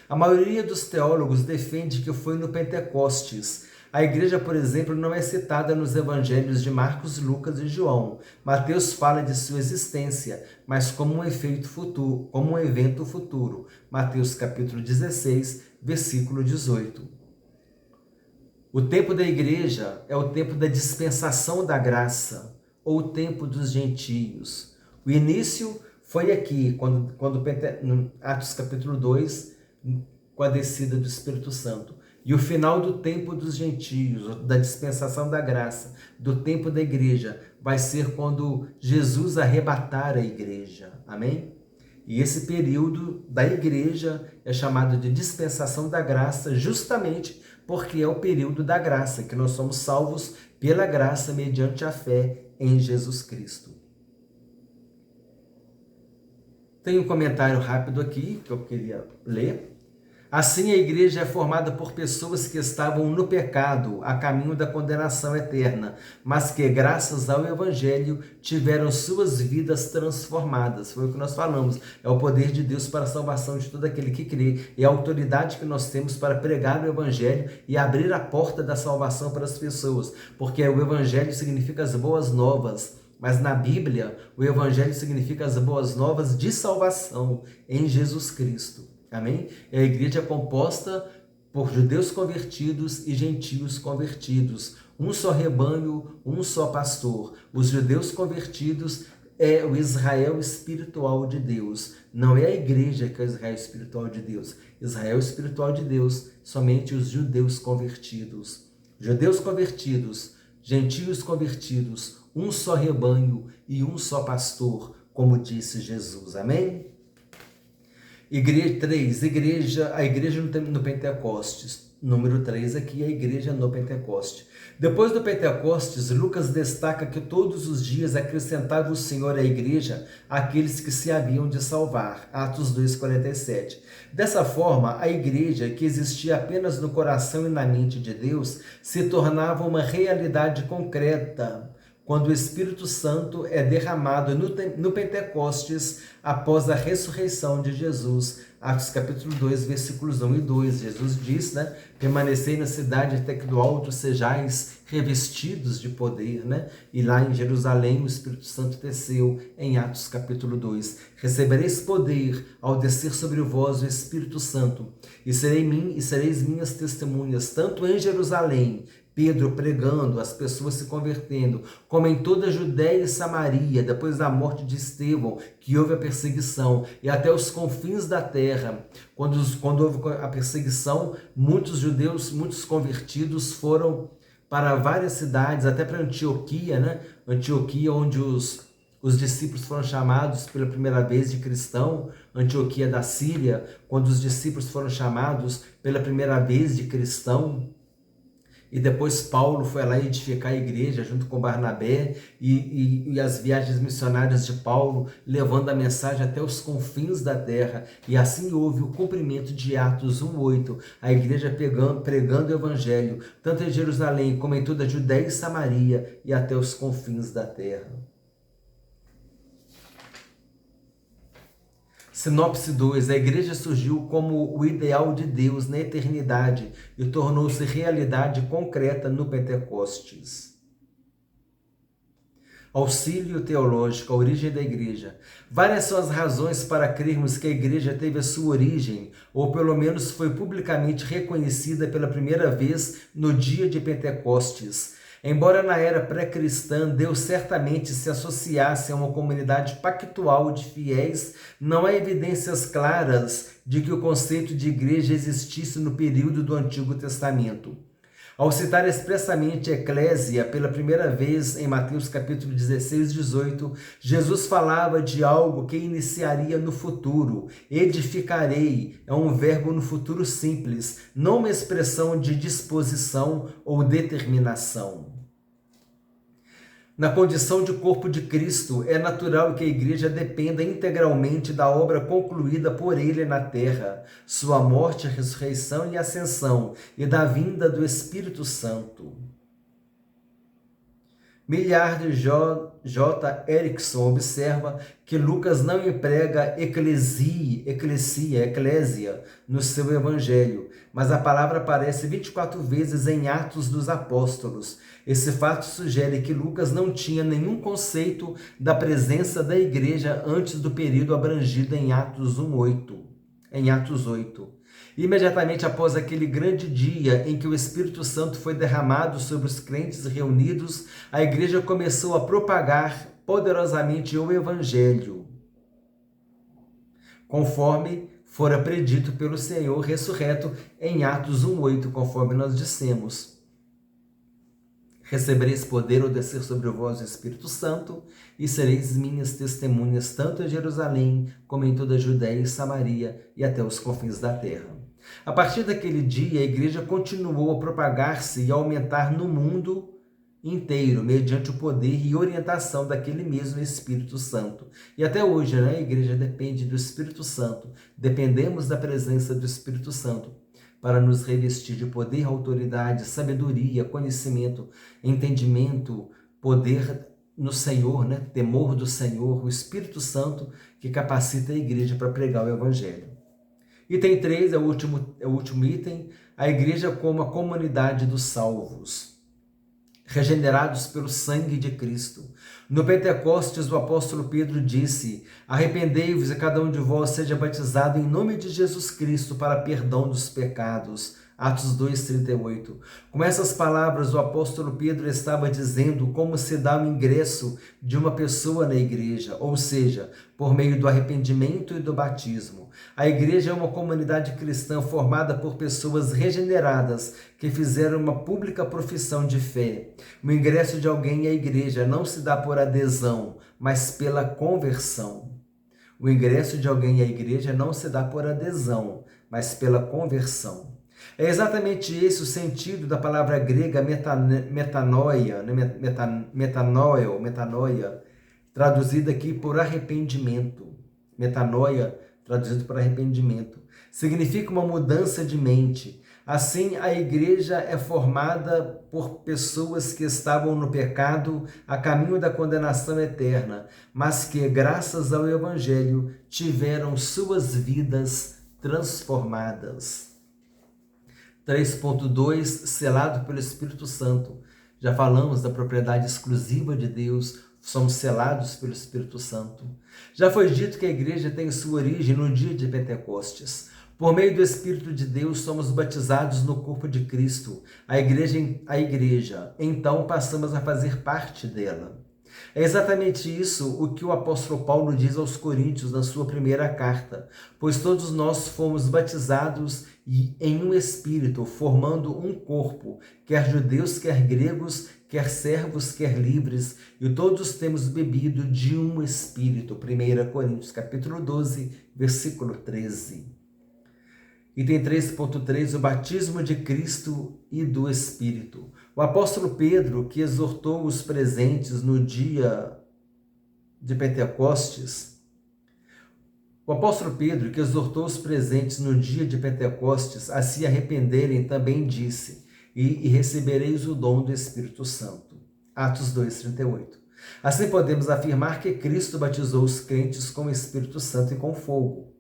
A maioria dos teólogos defende que foi no Pentecostes. A igreja, por exemplo, não é citada nos evangelhos de Marcos, Lucas e João. Mateus fala de sua existência, mas como um efeito futuro, como um evento futuro. Mateus capítulo 16, versículo 18. O tempo da igreja é o tempo da dispensação da graça, ou o tempo dos gentios. O início foi aqui, quando Atos capítulo 2, com a descida do Espírito Santo. E o final do tempo dos gentios, da dispensação da graça, do tempo da igreja, vai ser quando Jesus arrebatar a igreja. Amém? E esse período da igreja é chamado de dispensação da graça, justamente porque é o período da graça, que nós somos salvos pela graça mediante a fé em Jesus Cristo. Tem um comentário rápido aqui que eu queria ler. Assim, a igreja é formada por pessoas que estavam no pecado, a caminho da condenação eterna, mas que, graças ao Evangelho, tiveram suas vidas transformadas. Foi o que nós falamos. É o poder de Deus para a salvação de todo aquele que crê. É a autoridade que nós temos para pregar o Evangelho e abrir a porta da salvação para as pessoas. Porque o Evangelho significa as boas novas. Mas na Bíblia, o Evangelho significa as boas novas de salvação em Jesus Cristo. Amém? A igreja é composta por judeus convertidos e gentios convertidos. Um só rebanho, um só pastor. Os judeus convertidos é o Israel espiritual de Deus. Não é a igreja que é o Israel espiritual de Deus. Israel espiritual de Deus, somente os judeus convertidos. Judeus convertidos, gentios convertidos, um só rebanho e um só pastor, como disse Jesus. Amém? Igreja 3, a igreja no Pentecostes. Número 3 aqui, a igreja no Pentecoste. Depois do Pentecostes, Lucas destaca que todos os dias acrescentava o Senhor à igreja aqueles que se haviam de salvar. Atos 2,47. Dessa forma, a igreja, que existia apenas no coração e na mente de Deus, se tornava uma realidade concreta quando o Espírito Santo é derramado no Pentecostes após a ressurreição de Jesus. Atos capítulo 2, versículos 1 e 2. Jesus diz, permanecei na cidade até que do alto sejais revestidos de poder, E lá em Jerusalém o Espírito Santo desceu em Atos capítulo 2. Recebereis poder ao descer sobre vós o Espírito Santo, e sereis minhas testemunhas, tanto em Jerusalém, Pedro pregando, as pessoas se convertendo, como em toda a Judéia e Samaria, depois da morte de Estevão, que houve a perseguição, e até os confins da terra. Quando houve a perseguição, muitos judeus, muitos convertidos foram para várias cidades, até para Antioquia, né? Antioquia, onde os discípulos foram chamados pela primeira vez de cristão, Antioquia da Síria, quando os discípulos foram chamados pela primeira vez de cristão. E depois Paulo foi lá edificar a igreja junto com Barnabé e as viagens missionárias de Paulo, levando a mensagem até os confins da terra. E assim houve o cumprimento de Atos 1:8, a igreja pregando o evangelho, tanto em Jerusalém como em toda a Judéia e Samaria e até os confins da terra. Sinopse 2. A igreja surgiu como o ideal de Deus na eternidade e tornou-se realidade concreta no Pentecostes. Auxílio teológico, a origem da igreja. Várias são as razões para crermos que a igreja teve a sua origem, ou pelo menos foi publicamente reconhecida pela primeira vez no dia de Pentecostes. Embora na era pré-cristã Deus certamente se associasse a uma comunidade pactual de fiéis, não há evidências claras de que o conceito de igreja existisse no período do Antigo Testamento. Ao citar expressamente eclésia pela primeira vez em Mateus capítulo 16, 18, Jesus falava de algo que iniciaria no futuro. Edificarei é um verbo no futuro simples, não uma expressão de disposição ou determinação. Na condição de corpo de Cristo, é natural que a igreja dependa integralmente da obra concluída por ele na terra, sua morte, ressurreição e ascensão, e da vinda do Espírito Santo. Milliard J. Erickson observa que Lucas não emprega eclésia no seu evangelho, mas a palavra aparece 24 vezes em Atos dos Apóstolos. Esse fato sugere que Lucas não tinha nenhum conceito da presença da igreja antes do período abrangido em Atos 8. Imediatamente após aquele grande dia em que o Espírito Santo foi derramado sobre os crentes reunidos, a igreja começou a propagar poderosamente o Evangelho, conforme fora predito pelo Senhor ressurreto em Atos 1:8, conforme nós dissemos. Recebereis poder ao descer sobre vós o Espírito Santo, e sereis minhas testemunhas tanto em Jerusalém, como em toda a Judéia e Samaria, e até os confins da terra. A partir daquele dia, a igreja continuou a propagar-se e a aumentar no mundo inteiro, mediante o poder e orientação daquele mesmo Espírito Santo. E até hoje, né, a igreja depende do Espírito Santo, dependemos da presença do Espírito Santo para nos revestir de poder, autoridade, sabedoria, conhecimento, entendimento, poder no Senhor, né? Temor do Senhor, o Espírito Santo que capacita a igreja para pregar o Evangelho. Item 3 é o último item, a igreja como a comunidade dos salvos, regenerados pelo sangue de Cristo. No Pentecostes, o apóstolo Pedro disse: arrependei-vos e cada um de vós seja batizado em nome de Jesus Cristo para perdão dos pecados. Atos 2:38. Com essas palavras, o apóstolo Pedro estava dizendo como se dá o ingresso de uma pessoa na igreja, ou seja, por meio do arrependimento e do batismo. A igreja é uma comunidade cristã formada por pessoas regeneradas que fizeram uma pública profissão de fé. O ingresso de alguém à igreja não se dá por adesão, mas pela conversão. O ingresso de alguém à igreja não se dá por adesão, mas pela conversão. É exatamente esse o sentido da palavra grega metanoia, traduzida aqui por arrependimento. Metanoia, traduzido por arrependimento. Significa uma mudança de mente. Assim, a igreja é formada por pessoas que estavam no pecado, a caminho da condenação eterna, mas que, graças ao Evangelho, tiveram suas vidas transformadas. 3.2, selado pelo Espírito Santo. Já falamos da propriedade exclusiva de Deus, somos selados pelo Espírito Santo. Já foi dito que a igreja tem sua origem no dia de Pentecostes. Por meio do Espírito de Deus, somos batizados no corpo de Cristo, a igreja. Então passamos a fazer parte dela. É exatamente isso o que o apóstolo Paulo diz aos Coríntios na sua primeira carta. Pois todos nós fomos batizados em um Espírito, formando um corpo, quer judeus, quer gregos, quer servos, quer livres, e todos temos bebido de um Espírito. 1 Coríntios capítulo 12, versículo 13. Item 3.3, o batismo de Cristo e do Espírito. O apóstolo Pedro, que exortou os presentes no dia de Pentecostes, a se arrependerem, também disse, e recebereis o dom do Espírito Santo. Atos 2:38. Assim podemos afirmar que Cristo batizou os crentes com o Espírito Santo e com fogo.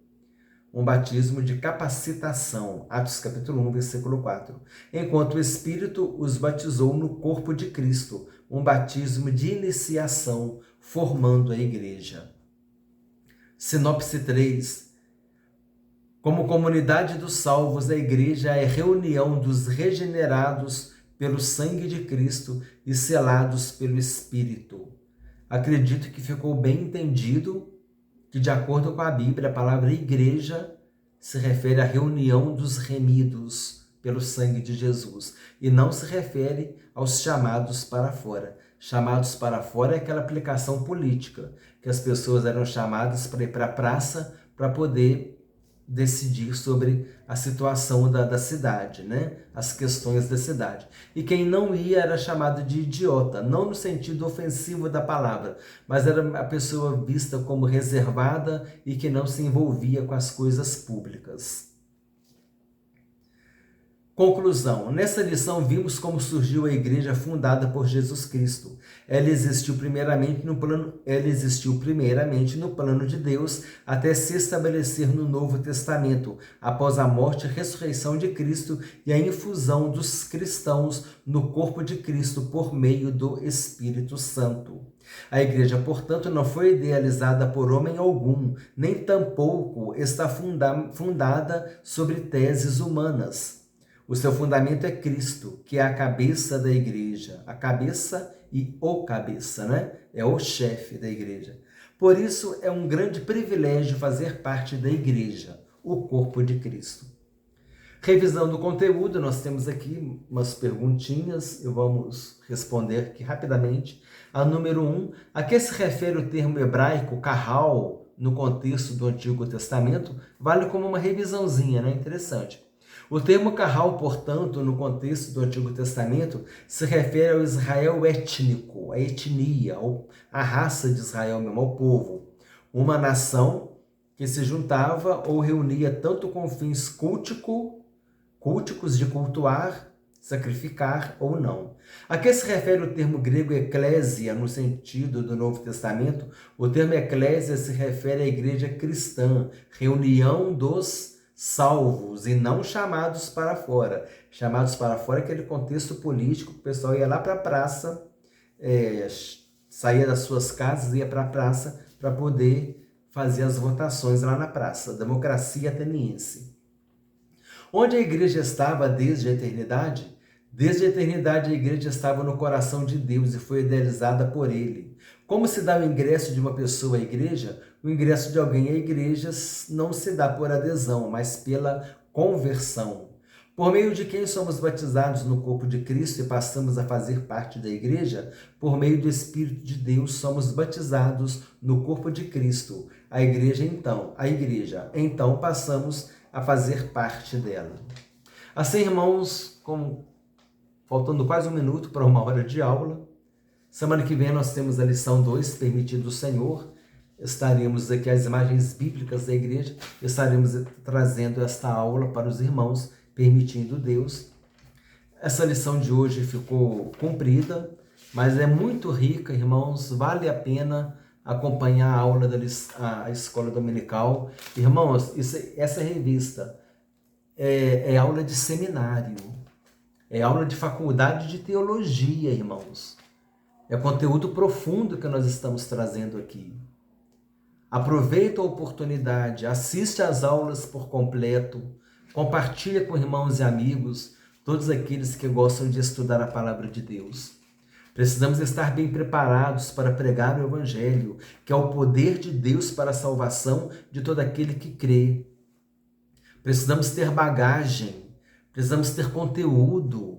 Um batismo de capacitação, Atos capítulo 1, versículo 4. Enquanto o Espírito os batizou no corpo de Cristo, um batismo de iniciação, formando a igreja. Sinopse 3. Como comunidade dos salvos, a igreja é a reunião dos regenerados pelo sangue de Cristo e selados pelo Espírito. Acredito que ficou bem entendido que, de acordo com a Bíblia, a palavra igreja se refere à reunião dos remidos pelo sangue de Jesus e não se refere aos chamados para fora. Chamados para fora é aquela aplicação política, que as pessoas eram chamadas para ir para a praça para poder decidir sobre a situação da cidade, né? As questões da cidade. E quem não ia era chamado de idiota, não no sentido ofensivo da palavra, mas era a pessoa vista como reservada e que não se envolvia com as coisas públicas. Conclusão. Nessa lição vimos como surgiu a igreja fundada por Jesus Cristo. Ela existiu primeiramente no plano de Deus até se estabelecer no Novo Testamento, após a morte e ressurreição de Cristo e a infusão dos cristãos no corpo de Cristo por meio do Espírito Santo. A igreja, portanto, não foi idealizada por homem algum, nem tampouco está fundada sobre teses humanas. O seu fundamento é Cristo, que é a cabeça da igreja. A cabeça e o cabeça, né? É o chefe da igreja. Por isso, é um grande privilégio fazer parte da igreja, o corpo de Cristo. Revisão do conteúdo, nós temos aqui umas perguntinhas, vamos responder aqui rapidamente. A número 1, a que se refere o termo hebraico kahal no contexto do Antigo Testamento? Vale como uma revisãozinha, né? Interessante. O termo kahal, portanto, no contexto do Antigo Testamento, se refere ao Israel étnico, a etnia, a raça de Israel mesmo, ao povo. Uma nação que se juntava ou reunia tanto com fins culticos de cultuar, sacrificar ou não. A que se refere o termo grego eclésia no sentido do Novo Testamento? O termo eclésia se refere à igreja cristã, reunião dos salvos e não chamados para fora. Chamados para fora é aquele contexto político que o pessoal ia lá para a praça, saía das suas casas, ia para a praça para poder fazer as votações lá na praça. Democracia ateniense. Onde a igreja estava desde a eternidade? Desde a eternidade a igreja estava no coração de Deus e foi idealizada por ele. Como se dá o ingresso de uma pessoa à igreja? O ingresso de alguém à igreja não se dá por adesão, mas pela conversão. Por meio de quem somos batizados no corpo de Cristo e passamos a fazer parte da igreja? Por meio do Espírito de Deus somos batizados no corpo de Cristo. A igreja, então passamos a fazer parte dela. Assim, irmãos, faltando quase um minuto para 1 hora de aula, semana que vem nós temos a lição 2, permitindo o Senhor. Estaremos aqui as imagens bíblicas da igreja, estaremos trazendo esta aula para os irmãos, permitindo Deus. Essa lição de hoje ficou comprida, mas é muito rica, irmãos, vale a pena acompanhar a aula da escola dominical. Irmãos, essa revista é aula de seminário, é aula de faculdade de teologia, irmãos. É conteúdo profundo que nós estamos trazendo aqui. Aproveita a oportunidade, assiste às aulas por completo, compartilha com irmãos e amigos, todos aqueles que gostam de estudar a palavra de Deus. Precisamos estar bem preparados para pregar o Evangelho, que é o poder de Deus para a salvação de todo aquele que crê. Precisamos ter bagagem, precisamos ter conteúdo.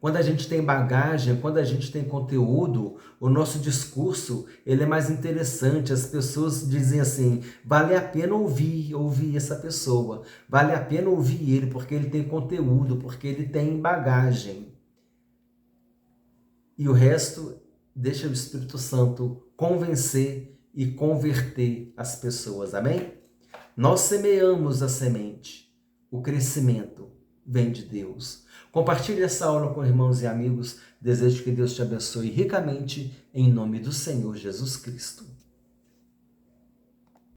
Quando a gente tem bagagem, quando a gente tem conteúdo, o nosso discurso ele é mais interessante. As pessoas dizem assim, vale a pena ouvir essa pessoa, vale a pena ouvir ele, porque ele tem conteúdo, porque ele tem bagagem. E o resto, deixa o Espírito Santo convencer e converter as pessoas, amém? Nós semeamos a semente, o crescimento vem de Deus. Compartilhe essa aula com irmãos e amigos. Desejo que Deus te abençoe ricamente, em nome do Senhor Jesus Cristo.